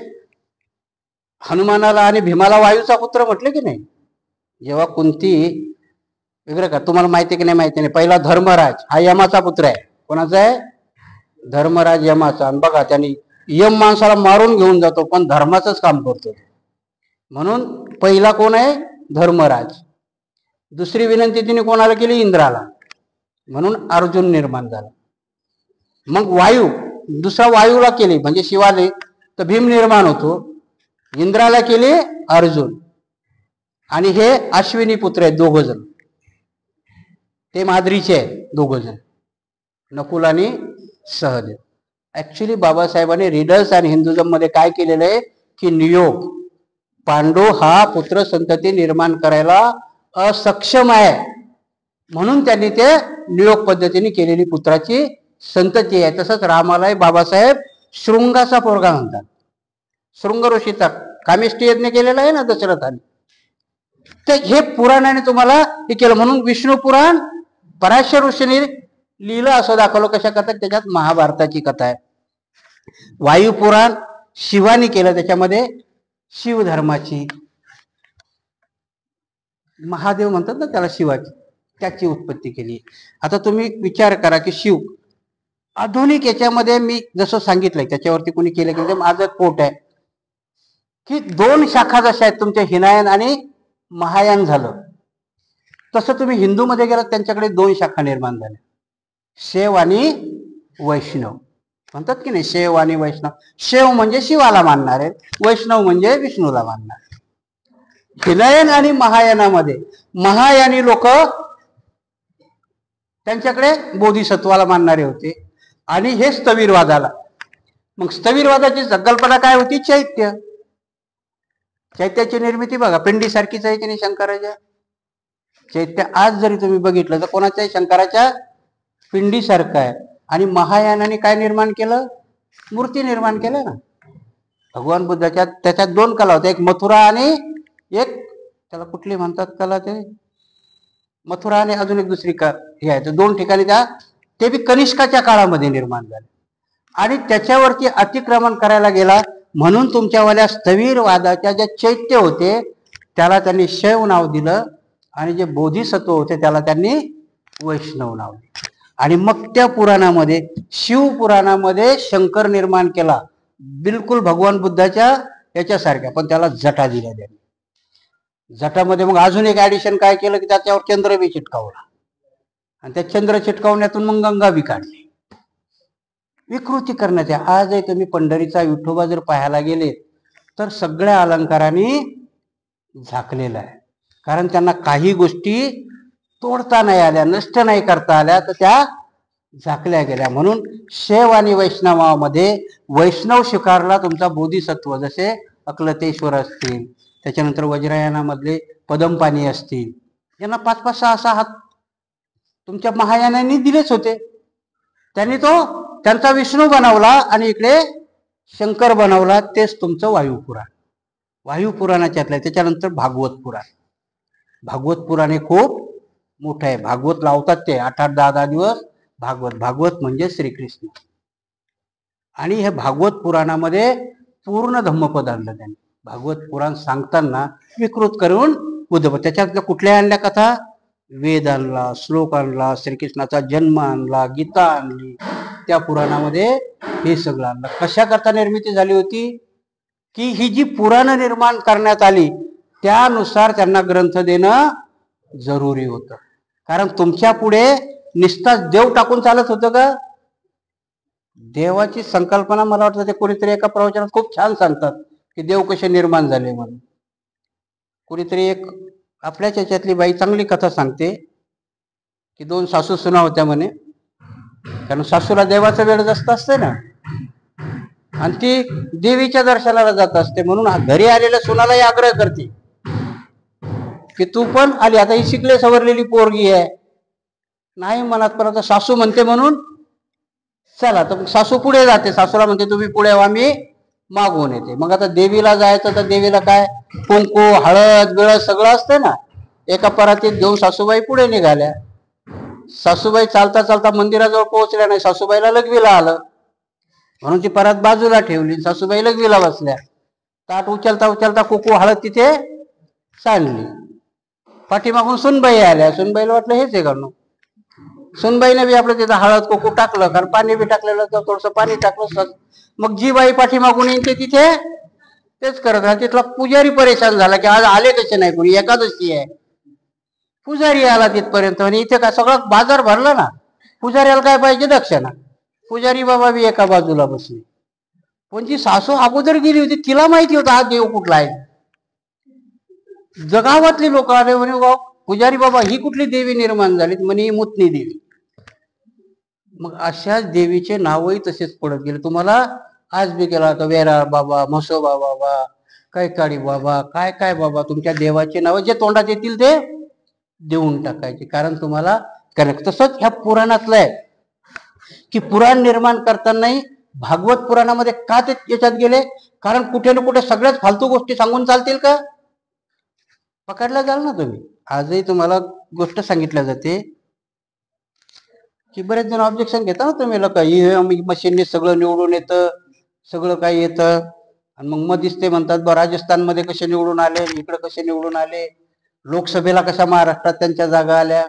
हनुमानाला आणि भीमाला वायूचा पुत्र म्हटले की नाही. जेव्हा कुंती वेगळं का, तुम्हाला माहिती की नाही माहिती नाही, पहिला धर्मराज हा यमाचा पुत्र आहे. कोणाचा आहे? धर्मराज यमाचा. आणि बघा त्यांनी यम माणसाला मारून घेऊन जातो, पण धर्माचंच काम करतो. म्हणून पहिला कोण आहे? धर्मराज. दुसरी विनंती तिने कोणाला केली? इंद्राला. म्हणून अर्जुन निर्माण झाला. मग वायू दुसरा वायूला केली म्हणजे शिवाले, तर भीम निर्माण होतो. इंद्राला केले अर्जुन. आणि हे अश्विनी पुत्र आहेत दोघ जण, ते माद्रीचे आहेत दोघ जण, नकुल आणि सहदेव. ऍक्च्युली बाबासाहेबांनी रिडल्स आणि हिंदुझम मध्ये काय केलेलं आहे की नियोग पांडू हा पुत्र संतती निर्माण करायला असक्षम आहे, म्हणून त्यांनी ते नियोग पद्धतीने केलेली पुत्राची संतती आहे. तसंच रामालाही बाबासाहेब शृंगाचा पोरगा म्हणतात. शृंग ऋषीचा कामिष्टी यज्ञ केलेला आहे ना दशरथाने. तर हे पुराणाने तुम्हाला हे केलं. म्हणून विष्णू पुराण पराशर ऋषीने लिहिलं असं दाखवलं. कशा करतात? त्याच्यात महाभारताची कथा आहे. वायुपुराण शिवानी केलं, त्याच्यामध्ये शिवधर्माची, महादेव म्हणतात ना त्याला, शिवाची, त्याची उत्पत्ती केली. आता तुम्ही विचार करा की शिव आधुनिक याच्यामध्ये मी जसं सांगितलंय त्याच्यावरती कोणी केलं की माझं पोट आहे की दोन शाखा जशा आहेत तुमच्या हिनायन आणि महायान झालं, तसं तुम्ही हिंदूमध्ये गेलात त्यांच्याकडे दोन शाखा निर्माण झाल्या, शैव आणि वैष्णव. म्हणतात की नाही शैव आणि वैष्णव. शैव म्हणजे शिवाला मानणारे, वैष्णव म्हणजे विष्णूला मानणारे. हिनायन आणि महायानामध्ये महायानी लोक त्यांच्याकडे बोधिसत्वाला मानणारे होते आणि हे स्थविरवादाला. मग स्थविरवादाची संकल्पना काय होती? चैत्य. चैत्याची निर्मिती बघा पिंडीसारखीच आहे की नाही शंकराच्या. चैत्य आज जरी तुम्ही बघितलं तर कोणाच्याही शंकराच्या पिंडीसारखं आहे. आणि महायानाने काय निर्माण केलं? मूर्ती निर्माण केल्या ना भगवान बुद्धाच्या. त्याच्यात दोन कला होत्या, एक मथुरा आणि एक त्याला कुठली म्हणतात कला, ते मथुरा आणि अजून एक दुसरी हे आहे. दोन ठिकाणी त्या ते बी कनिष्काच्या काळामध्ये निर्माण झाले. आणि त्याच्यावरती अतिक्रमण करायला गेला म्हणून तुमच्यावाल्या स्थविरवादाच्या ज्या चैत्य होते त्याला त्यांनी शैव नाव दिलं आणि जे बोधिसत्व होते त्याला त्यांनी वैष्णव नाव दिलं. आणि मग त्या पुराणामध्ये शिवपुराणामध्ये शंकर निर्माण केला बिलकुल भगवान बुद्धाच्या याच्यासारख्या, पण त्याला जटा दिल्या त्यांनी. जटामध्ये मग अजून एक ऍडिशन काय केलं की त्याच्यावर चंद्र बी चिटकावला आणि त्या चंद्र चिटकावण्यातून मग गंगा बी काढली. विकृती करण्यात आहे. आजही तुम्ही पंढरीचा विठोबा जर पाहायला गेले तर सगळ्या अलंकारांनी झाकलेला आहे, कारण त्यांना काही गोष्टी तोडता नाही आल्या, नष्ट नाही करता आल्या, तर त्या झाकल्या गेल्या. म्हणून शैव आणि वैष्णवामध्ये वैष्णव स्वीकारला तुमचा बोधिसत्व, जसे अक्लतेश्वर असतील, त्याच्यानंतर वज्रयानामधले पदमपाणी असतील, यांना 5-5, 6-6 हात तुमच्या महायानांनी दिलेच होते. त्यांनी तो त्यांचा विष्णू बनवला आणि इकडे शंकर बनवला. तेच तुमचं वायुपुराण. वायुपुराणाच्यातलं. त्याच्यानंतर भागवत पुराण. भागवत पुराण हे खूप मोठं आहे. भागवत लावतात ते 8-8, 10-10 दिवस भागवत म्हणजे श्रीकृष्ण. आणि हे भागवत पुराणामध्ये पूर्ण धम्मपद आणलं त्यांनी. भागवत पुराण सांगताना विकृत करून उद्धव, त्याच्यात कुठल्या आणल्या कथा? वेद आणला, श्लोक आणला, श्रीकृष्णाचा जन्म आणला, गीता आणली. त्या पुराणामध्ये हे सगळं आणलं. कशा करता निर्मिती झाली होती की ही जी पुराण निर्माण करण्यात आली त्यानुसार त्यांना ग्रंथ देणं जरुरी होतं. कारण तुमच्या पुढे निस्ताच देव टाकून चालत होतं का? देवाची संकल्पना मला वाटतं ते कोणीतरी एका प्रवचनात खूप छान सांगतात की देव कसे निर्माण झाले म्हणून. कोणीतरी एक आपल्याच याच्यातली बाई चांगली कथा सांगते की 2 सासू सुना होत्या म्हणे. कारण सासूला देवाचा वेळ जास्त असते ना आणि ती देवीच्या दर्शनाला जात असते, म्हणून घरी आलेल्या सुनालाही आग्रह करते की तू पण आली, आता ही शिकले सवरलेली पोरगी आहे. नाही म्हणत, पण आता सासू म्हणते म्हणून चला तर सासू पुढे जाते, सासूला म्हणते तुम्ही पुढे व्हा, मी मागून येते. मग आता देवीला जायचं तर देवीला काय कुंकू हळद बिळद सगळं असते ना. एका परातीत घेऊन सासूबाई पुढे निघाल्या. सासूबाई चालता चालता मंदिराजवळ पोहोचल्या नाही, सासूबाईला लघवीला आलं म्हणून ती परात बाजूला ठेवली. सासूबाई लघवीला बसल्या. ताट उचलता उचलता कुंकू हळद तिथे सांडली. पाठीमागून सुनबाई आल्या. सुनबाईला वाटलं हेच आहे करणं. सुनबाईने बी आपलं तिथं हळद कुंकू टाकलं, कारण पाणी बी टाकलेलं तर थोडस पाणी टाकलं. मग जी बाई पाठीमागून येते तिथे तेच करत राहा. तिथला पुजारी परेशान झाला की आज आले कसे नाही, कोणी एकादशी आहे. पुजारी आला तिथपर्यंत आणि इथे काय सगळं बाजार भरला ना. पुजाऱ्याला काय पाहिजे, दक्षिणा. पुजारी बाबा बी एका बाजूला बसले. पण जी सासू अगोदर गेली होती तिला माहिती होता हा देव कुठला आहे. जगावातली लोक आले म्हणे पुजारी बाबा ही कुठली देवी निर्माण झाली, म्हणे ही मुतनी देवी. मग अशाच देवीचे नावही तसेच पडत गेले. तुम्हाला आज बी गेला तर वेराळ बाबा, म्हसोबा बाबा, कैकाडी बाबा, काय काय बाबा, तुमच्या देवाचे नाव जे तोंडात येतील ते देऊन टाकायचे, कारण तुम्हाला कनेक्ट. तसंच ह्या पुराणातलं आहे की पुराण निर्माण करतानाही भागवत पुराणामध्ये का ते याच्यात गेले, कारण कुठे ना कुठे सगळ्याच फालतू गोष्टी सांगून चालतील का, पकडला जाल ना तुम्ही. आजही तुम्हाला गोष्ट सांगितल्या जाते की बरेच जण ऑब्जेक्शन घेता ना तुम्ही, लोक ही मशीनने सगळं निवडून येतं, सगळं काही येतं. आणि मग मधीच ते म्हणतात बा राजस्थानमध्ये कसे निवडून आले, इकडे कसे निवडून आले, लोकसभेला कशा महाराष्ट्रात त्यांच्या जागा आल्या.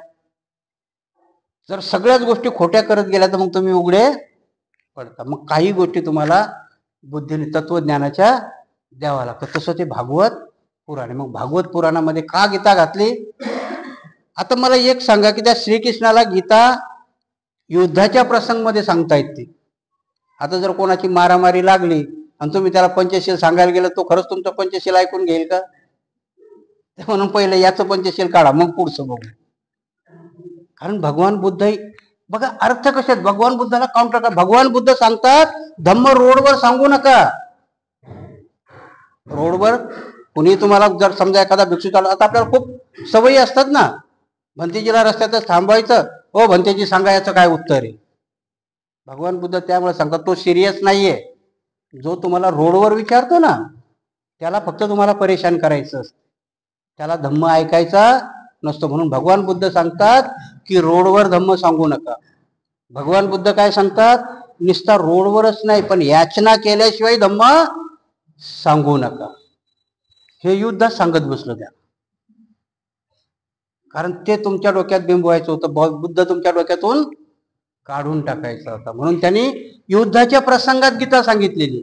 जर सगळ्याच गोष्टी खोट्या करत गेल्या तर मग तुम्ही उघडे पडता. मग काही गोष्टी तुम्हाला बुद्धीने तत्वज्ञानाच्या द्यावा लागतं. तसं ते भागवत पुराण. मग भागवत पुराणामध्ये का गीता घातली. आता मला एक सांगा की त्या श्रीकृष्णाला गीता युद्धाच्या प्रसंगमध्ये सांगता येते. आता जर कोणाची मारामारी लागली आणि तुम्ही त्याला पंचशील सांगायला गेलं, तो खरंच तुमचं पंचशील ऐकून घेईल का. म्हणून पहिले याचं पंचशील काढा मग पुढचं बघू. कारण भगवान बुद्ध बघा अर्थ कसे आहेत. भगवान बुद्धाला काउंटर करा. भगवान बुद्ध सांगतात धम्म रोडवर सांगू नका. रोडवर कुणी तुम्हाला जर समजा एखादा भिक्षू चालला, आता आपल्याला खूप सवयी असतात ना, भंतेजीला रस्त्यातच थांबवायचं, हो भंतेजी सांगा याचं काय उत्तर आहे. भगवान बुद्ध त्यामुळे सांगतात तो सिरियस नाहीये. जो तुम्हाला रोडवर विचारतो ना त्याला फक्त तुम्हाला परेशान करायचं असतं, त्याला धम्म ऐकायचा नसतो. म्हणून भगवान बुद्ध सांगतात की रोडवर धम्म सांगू नका. भगवान बुद्ध काय सांगतात, नुसता रोडवरच नाही पण याचना केल्याशिवाय धम्म सांगू नका. हे युद्ध सांगत बसलो त्या, कारण ते तुमच्या डोक्यात बिंबवायचं होतं, बुद्ध तुमच्या डोक्यातून काढून टाकायचा होता. म्हणून त्यांनी युद्धाच्या प्रसंगात गीता सांगितलेली.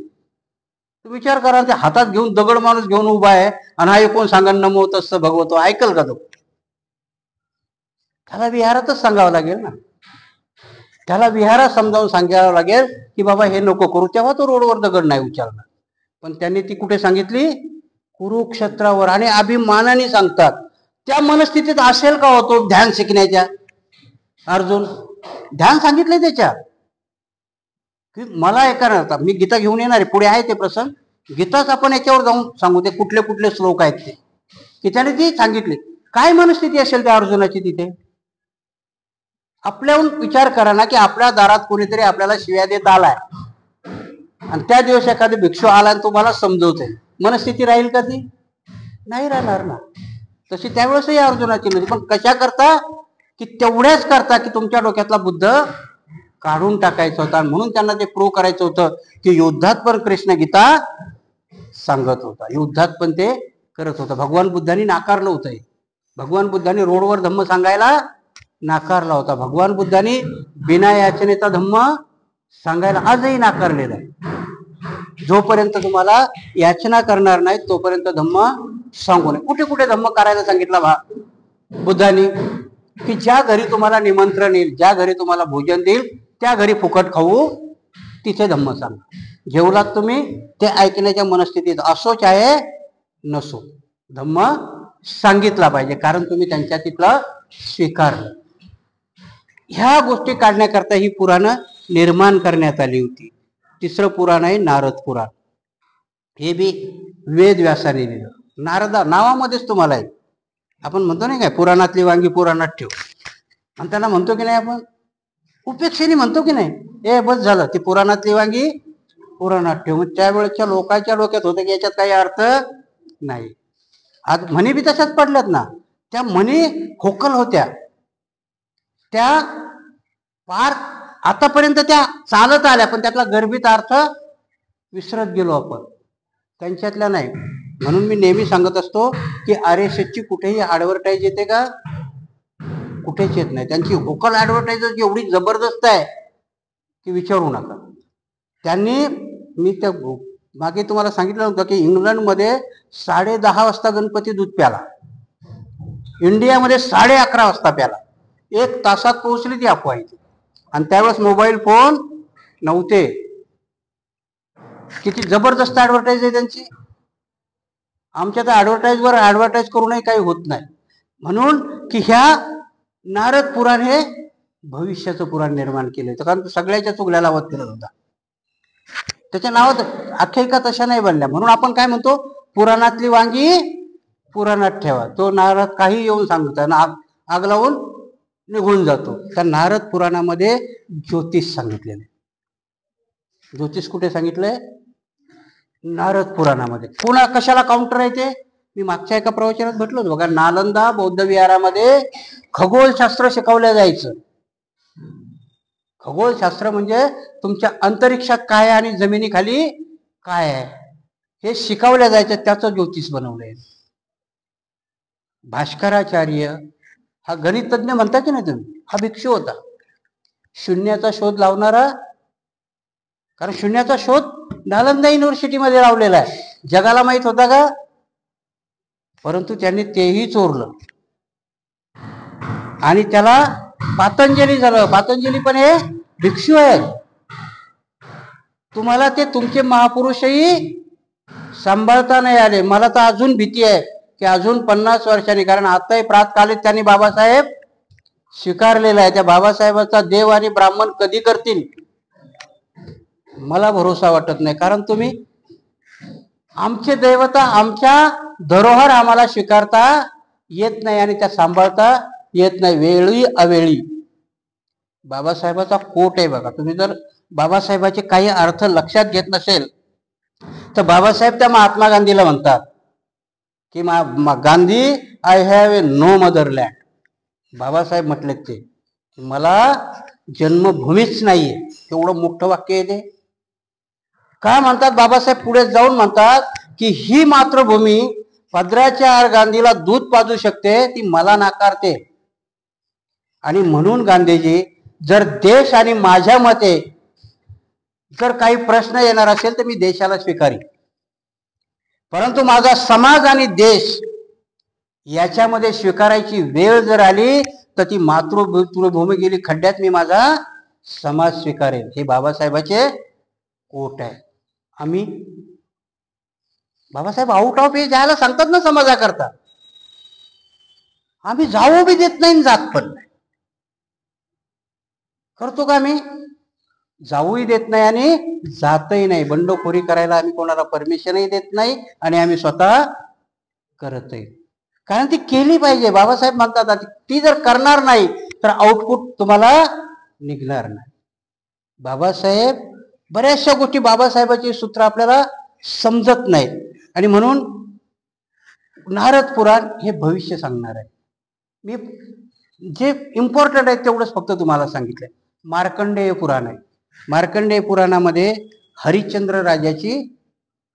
विचार करा, ते हातात घेऊन दगड माणूस घेऊन उभा आहे आणि हा कोण सांगा नमो तस्स भगवतो, ऐकल का तो. त्याला विहारातच सांगावं लागेल ना, त्याला विहारात समजावून सांगावं लागेल की बाबा हे नको करू, तेव्हा तो रोडवर दगड नाही उचलणार. पण त्यांनी ती कुठे सांगितली, कुरुक्षेत्रावर. आणि अभिमानाने सांगतात. त्या मनस्थितीत असेल का होतो ध्यान शिकण्याच्या. अर्जुन ध्यान सांगितलंय त्याच्या की मला एका अर्थ मी गीता घेऊन येणार आहे, पुढे आहे ते प्रसंग. गीताच आपण याच्यावर जाऊन सांगू ते कुठले कुठले श्लोक आहेत ते की त्याने ती सांगितले. काय मनस्थिती असेल त्या अर्जुनाची तिथे. आपल्याहून विचार करा ना की आपल्या दारात कोणीतरी आपल्याला शिव्या देत आलाय आणि त्या दिवशी एखादी भिक्षू आला आणि तुम्हाला समजवते, मनस्थिती राहील का ती, नाही राहणार ना. तशी त्यावेळेसही अर्जुनाची नव्हती. पण कशा करता की तेवढ्याच करता की तुमच्या डोक्यातला बुद्ध काढून टाकायचा होता. म्हणून त्यांना ते प्रूव्ह करायचं होतं की युद्धात पण कृष्ण गीता सांगत होता, युद्धात पण ते करत होता. भगवान बुद्धांनी नाकारलं होतं. भगवान बुद्धांनी रोडवर धम्म सांगायला नाकारला होता. भगवान बुद्धांनी बिना याचनेचा धम्म सांगायला आजही नाकारलेला आहे. जोपर्यंत तुम्हाला याचना करणार नाही तोपर्यंत धम्म सांगू नये. कुठे कुठे धम्म करायला सांगितलं बुद्धांनी, की ज्या घरी तुम्हाला निमंत्रण येईल, ज्या घरी तुम्हाला भोजन देईल त्या घरी फुकट खाऊ, तिथे धम्म सांगा. जेवलात तुम्ही ते ऐकण्याच्या मनस्थितीत असो चाहे नसो, धम्म सांगितला पाहिजे, कारण तुम्ही त्यांच्या तिथलं स्वीकारलं. ह्या गोष्टी काढण्याकरता ही पुराणं निर्माण करण्यात आली होती. तिसरं पुराण आहे नारद पुराण. हे बी वेद व्यासाने लिहिलं. नारदा नावामध्येच तुम्हाला आहे. आपण म्हणतो नाही काय पुराणातली वांगी पुराणात ठेव, आणि त्यांना म्हणतो की नाही आपण, उपेक्षेने म्हणतो की नाही, ए बस झालं, ती पुराणातली वांगी पुराणात ठेव. मग त्यावेळेच्या लोकांच्या डोक्यात होतं की याच्यात काही अर्थ नाही. आज म्हणी बी तशाच पडल्यात ना. त्या म्हणी खोकल होत्या, त्या फार आतापर्यंत त्या चालत आल्या, पण त्यातला गर्भित अर्थ विसरत गेलो आपण, त्यांच्यातल्या नाही. म्हणून मी नेहमी सांगत असतो की RSSची कुठेही ऍडव्हर्टाईज येते का? कुठेच येत नाही. त्यांची व्होकल ऍडव्हर्टाईज एवढी जबरदस्त आहे की विचारू नका. त्यांनी, मी त्या मागे तुम्हाला सांगितलं होतं की इंग्लंडमध्ये 10:30 वाजता गणपती दूध प्याला, इंडियामध्ये 11:30 वाजता प्याला. 1 तासात पोहोचली ती अफवा इथे. आणि त्यावेळेस मोबाईल फोन नव्हते. किती जबरदस्त ऍडव्हर्टाईज आहे त्यांची. आमच्या तर ऍडव्हर्टाईज करूनही काही होत नाही. म्हणून की ह्या नारद पुराण हे भविष्याचं पुराण निर्माण केलं, कारण सगळ्याच्या चुगल्या लावत फिरत होता. त्याच्या नावात आख्यायिका तशा नाही बनल्या. म्हणून आपण काय म्हणतो, पुराणातली वांगी पुराणात ठेवा. तो नारद काही येऊन सांगतो, आग लावून निघून जातो. त्या नारद पुराणामध्ये ज्योतिष सांगितलेले. ज्योतिष कुठे सांगितलंय? नारद पुराणामध्ये. पुन्हा कशाला काउंटर आहे ते मी मागच्या एका प्रवचनात म्हटलं होतं बघा. नालंदा बौद्ध विहारामध्ये खगोलशास्त्र शिकवलं जायचं. खगोलशास्त्र म्हणजे तुमच्या अंतरिक्षात काय आणि जमिनीखाली काय आहे हे शिकवल्या जायचं. त्याचं ज्योतिष बनवलंय. भास्कराचार्य हा गणितज्ञ म्हणता की नाही तुम्ही, हा भिक्षू होता, शून्याचा शोध लावणारा. कारण शून्याचा शोध नालंदा युनिव्हर्सिटीमध्ये लावलेला आहे. जगाला माहित होता का? परंतु त्यांनी तेही चोरलं आणि त्याला पातंजली झालं. पातंजली पण हे भिक्षू आहे. तुम्हाला ते तुमचे महापुरुषही सांभाळता नाही आले. मला तर अजून भीती आहे की अजून 50 वर्षांनी, कारण आताही प्रातकालीन त्यांनी बाबासाहेब स्वीकारलेला आहे. त्या बाबासाहेबांचा देव आणि ब्राह्मण कधी करतील मला भरोसा वाटत नाही. कारण तुम्ही आमचे दैवता, आमच्या धरोहर आम्हाला स्वीकारता येत नाही आणि त्या सांभाळता येत नाही, वेळी अवेळी. बाबासाहेबाचा कोट आहे बघा. तुम्ही जर बाबासाहेबाचे काही अर्थ लक्षात घेत नसेल तर बाबासाहेब त्या महात्मा गांधीला म्हणतात की Gandhi, I have a no motherland. Babasaheb म्हटले ते, मला जन्मभूमीच नाहीये. एवढं मोठं वाक्य आहे ते. काय म्हणतात बाबासाहेब पुढे जाऊन म्हणतात की ही मातृभूमी पदराच्या आड गांधीला दूध पाजू शकते, ती मला नाकारते. आणि म्हणून गांधीजी, जर देश आणि माझ्या मते जर काही प्रश्न येणार असेल तर मी देशाला स्वीकारेन, परंतु माझा समाज आणि देश याच्यामध्ये स्वीकारायची वेळ जर आली तर ती मातृभूमी गेली खड्ड्यात, मी माझा समाज स्वीकारेन. हे बाबासाहेबाचे कोट आहे. आम्ही बाबासाहेब आउट ऑफ एज जायला सांगतात ना समाजाकरता, आम्ही जाऊ बी देत नाही, जात पण नाही. करतो का आम्ही? जाऊही देत नाही आणि जातही नाही. बंडखोरी करायला आम्ही कोणाला परमिशनही देत नाही आणि आम्ही स्वतः करतही, कारण ती केली पाहिजे. बाबासाहेब म्हणतात ती जर करणार नाही तर आउटपुट तुम्हाला निघणार नाही. बाबासाहेब, बऱ्याचशा गोष्टी बाबासाहेबाची सूत्र आपल्याला समजत नाहीत आणि म्हणून नारद पुराण हे भविष्य सांगणार आहे. मी जे इम्पॉर्टंट आहे तेवढंच फक्त तुम्हाला सांगितलंय. मार्कंडेय पुराण आहे. मार्कंडेय पुराणामध्ये हरिश्चंद्र राजाची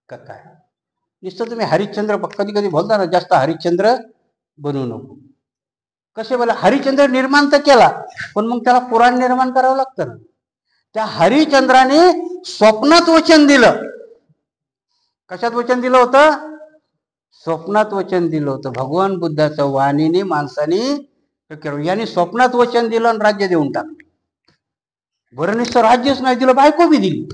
कथा आहे. नुसतं तुम्ही हरिश्चंद्र कधी कधी बोलता ना, जास्त हरिश्चंद्र बनवू नको. कसे बोला, हरिश्चंद्र निर्माण तर केला, पण मग त्याला पुराण निर्माण करावं लागतं ना. त्या हरिश्चंद्राने स्वप्नात वचन दिलं. कशात वचन दिलं होतं? स्वप्नात वचन दिलं होतं. भगवान बुद्धाचं वाणीने माणसाने यांनी स्वप्नात वचन दिलं आणि राज्य देऊन टाकलं. बरं, नुसतं राज्यच नाही दिलं, बायको बी दिली.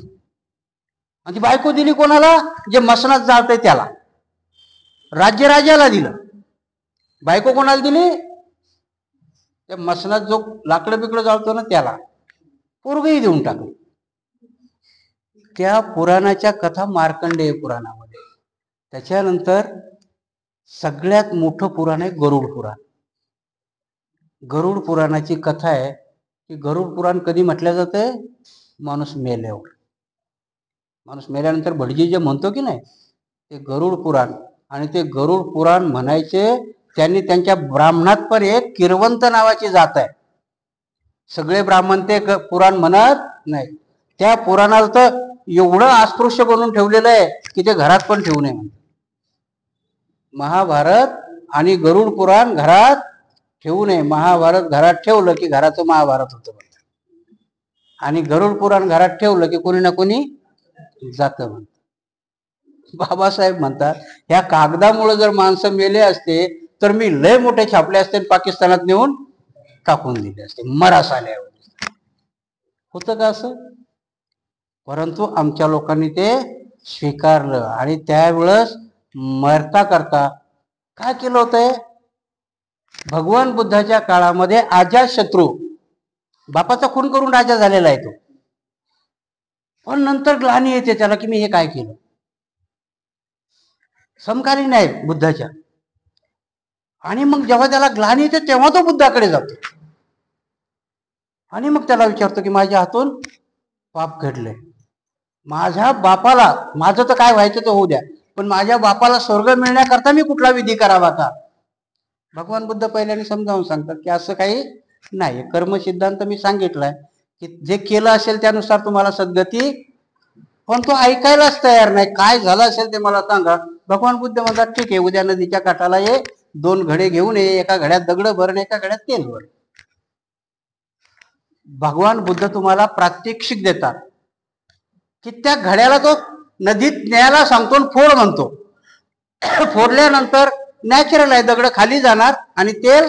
आणि ती बायको दिली कोणाला? जे मसनात जाळतंय त्याला. राज्य राजाला दिलं, बायको कोणाला दिली? त्या मसनात जो लाकडं बिकडं जाळतो ना त्याला. पोरगही देऊन टाकलं. त्या पुराणाच्या कथा मार्कंडेय पुराणामध्ये. त्याच्यानंतर सगळ्यात मोठं पुराण आहे गरुड पुराण. गरुड पुराणाची कथा आहे की गरुड पुराण कधी म्हटलं जातंय? माणूस मेल्यावर. माणूस मेल्यानंतर भटजी जे म्हणतो की नाही ते गरुड पुराण, आणि ते गरुड पुराण म्हणायचे त्यांनी त्यांच्या ब्राह्मणात पण एक किरवंत नावाची जात आहे. सगळे ब्राह्मण ते पुराण म्हणत नाही. त्या पुराणाला तर एवढं अस्पृश्य बनवून ठेवलेलं आहे की ते घरात पण ठेवू नये म्हणतात. महाभारत आणि गरुड पुराण घरात ठेवू नये. महाभारत घरात ठेवलं की घराचं महाभारत होतं म्हणतात, आणि गरुड पुराण घरात ठेवलं की कोणी ना कोणी जातं म्हणतात. बाबासाहेब म्हणतात ह्या कागदामुळे जर माणसं मेले असते तर मी लय मोठे छापले असते, पाकिस्तानात नेऊन टाकून दिले असते मरासाल्यावर. होतं का असं? परंतु आमच्या लोकांनी ते स्वीकारलं, आणि त्यावेळेस मरता करता काय केलं होतंय? भगवान बुद्धाच्या काळामध्ये अजातशत्रू बापाचा खून करून राजा झालेला आहे तो, पण नंतर ग्लानी येते त्याला की मी हे काय केलं. समकालीन आहे बुद्धाच्या, आणि मग जेव्हा त्याला ग्लानी येते तेव्हा तो बुद्धाकडे जातो, आणि मग त्याला विचारतो की माझ्या हातून पाप घडले, माझ्या बापाला, माझं तर काय व्हायचं ते होऊ द्या, पण माझ्या बापाला स्वर्ग मिळण्याकरता मी कुठला विधी करावा का? भगवान बुद्ध पहिल्याने समजावून सांगतात की असं काही नाही. कर्म सिद्धांत मी सांगितलाय की जे केलं असेल त्यानुसार तुम्हाला सद्गती, पण तो ऐकायलाच तयार नाही. काय झालं असेल ते मला सांगा. भगवान बुद्ध म्हणतात ठीक आहे, उद्या नदीच्या काठाला ये, 2 घडे घेऊन ये, एका घड्यात दगड भर आणि एका घड्यात तेल भर. भगवान बुद्ध तुम्हाला प्रात्यक्षिक देतात की त्या घड्याला तो नदीत न्यायला सांगतो, फोड म्हणतो. फोडल्यानंतर नॅचरल आहे, दगड खाली जाणार आणि तेल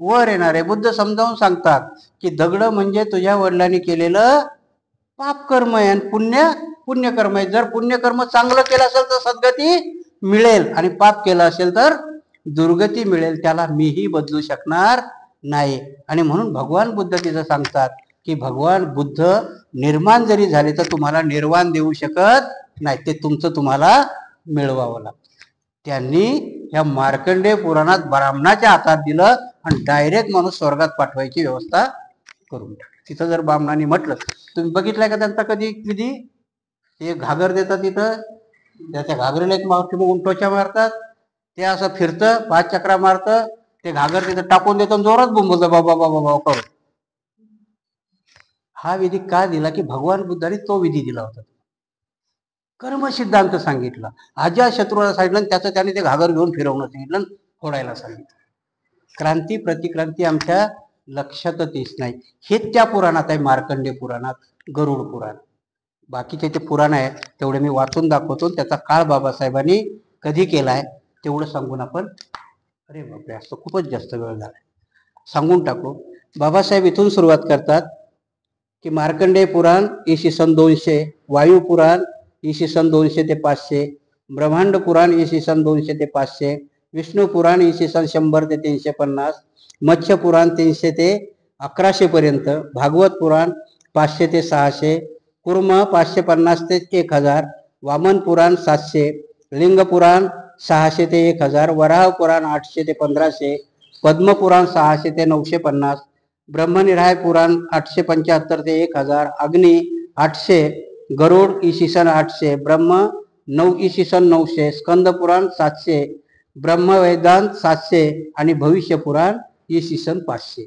वर येणार आहे. बुद्ध समजावून सांगतात की दगड म्हणजे तुझ्या वडिलांनी केलेलं पाप कर्म आहे, आणि पुण्यकर्म आहे. जर पुण्यकर्म चांगलं केलं असेल तर सद्गती मिळेल, आणि पाप केलं असेल तर दुर्गती मिळेल. त्याला मीही बदलू शकणार नाही. आणि म्हणून भगवान बुद्ध तिथं सांगतात की भगवान बुद्ध निर्माण जरी झाले तर तुम्हाला निर्वाण देऊ शकत नाही, ते तुमचं तुम्हाला मिळवावं लागतं. त्यांनी या मार्कंडेय पुराणात ब्राह्मणाच्या हातात दिलं आणि डायरेक्ट माणूस स्वर्गात पाठवायची व्यवस्था करून टाकली. तिथं जर ब्राह्मणांनी म्हटलं, तुम्ही बघितलंय का त्यांचा कधी विधी? ते घागर देतात तिथं, त्याच्या घागरीला एक उंटोच्या मारतात, ते असं फिरतं, 5 चक्रा मारतं, ते घागर तिथं टाकून देतं, जोरात बोंबलतं बाबा बाबा बाबा करून. हा विधी का दिला? की भगवान बुद्धाने तो विधी दिला होता. कर्म सिद्धांत सांगितला, अजातशत्रूला सांगितलं, त्याचं त्याने ते घागर घेऊन फिरवणं सांगितलं, फोडायला सांगितलं. क्रांती प्रतिक्रांती आमच्या लक्षातच येत नाही. हे त्या पुराणात आहे, मार्कंडेय पुराणात, गरुड पुराण. बाकीचे ते पुराण आहे तेवढे मी वाचून दाखवतो. त्याचा काळ बाबासाहेबांनी कधी केलाय तेवढं सांगून आपण, अरे बापरे असं खूपच जास्त वेळ झाला, सांगून टाकू. बाबासाहेब इथून सुरुवात करतात की मार्कंडेय पुराण इसवी 200, वायू पुराण इसवी 200 ते 500, ब्रह्मांड पुराण इसवी 200 ते 500, विष्णू पुराण इसवी 100 ते 350, मत्स्य पुराण 300 ते 1100 पर्यंत, भागवत पुराण 500 ते 600, कुर्म 550 ते 1000, वामन पुराण 700, लिंग पुराण 600 ते 1000, वराह पुराण 800 ते 1500, पद्म पुराण 600 ते 950, ब्रह्मनिराय पुराण 875 ते 1000, अग्नी 800, गरुड इसवी 800, ब्रह्म 9 इसवी 900, स्कंद पुराण 700, ब्रह्म वेदांत 700 आणि भविष्य पुराण इसवी 500.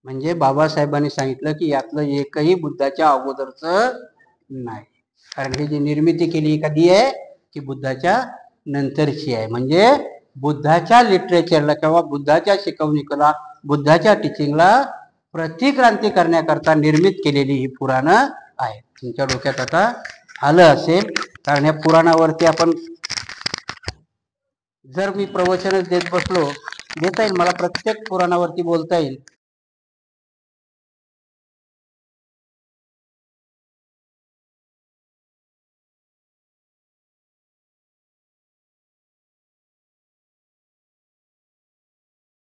म्हणजे बाबासाहेबांनी सांगितलं की यातलं एकही बुद्धाच्या अगोदरचं नाही, कारण हे जी निर्मिती केली कधी आहे की बुद्धाच्या नंतरची आहे. म्हणजे बुद्धाच्या लिटरेचरला किंवा बुद्धाच्या शिकवणीला, बुद्धाच्या टीचिंगला प्रतिक्रांती करण्याकरता निर्मित केलेली ही पुराणं आहेत. तुमच्या डोक्यात आता आलं असेल, कारण या पुराणावरती आपण जर मी प्रवचनच देत बसलो, देता येईल मला, प्रत्येक पुराणावरती बोलता येईल,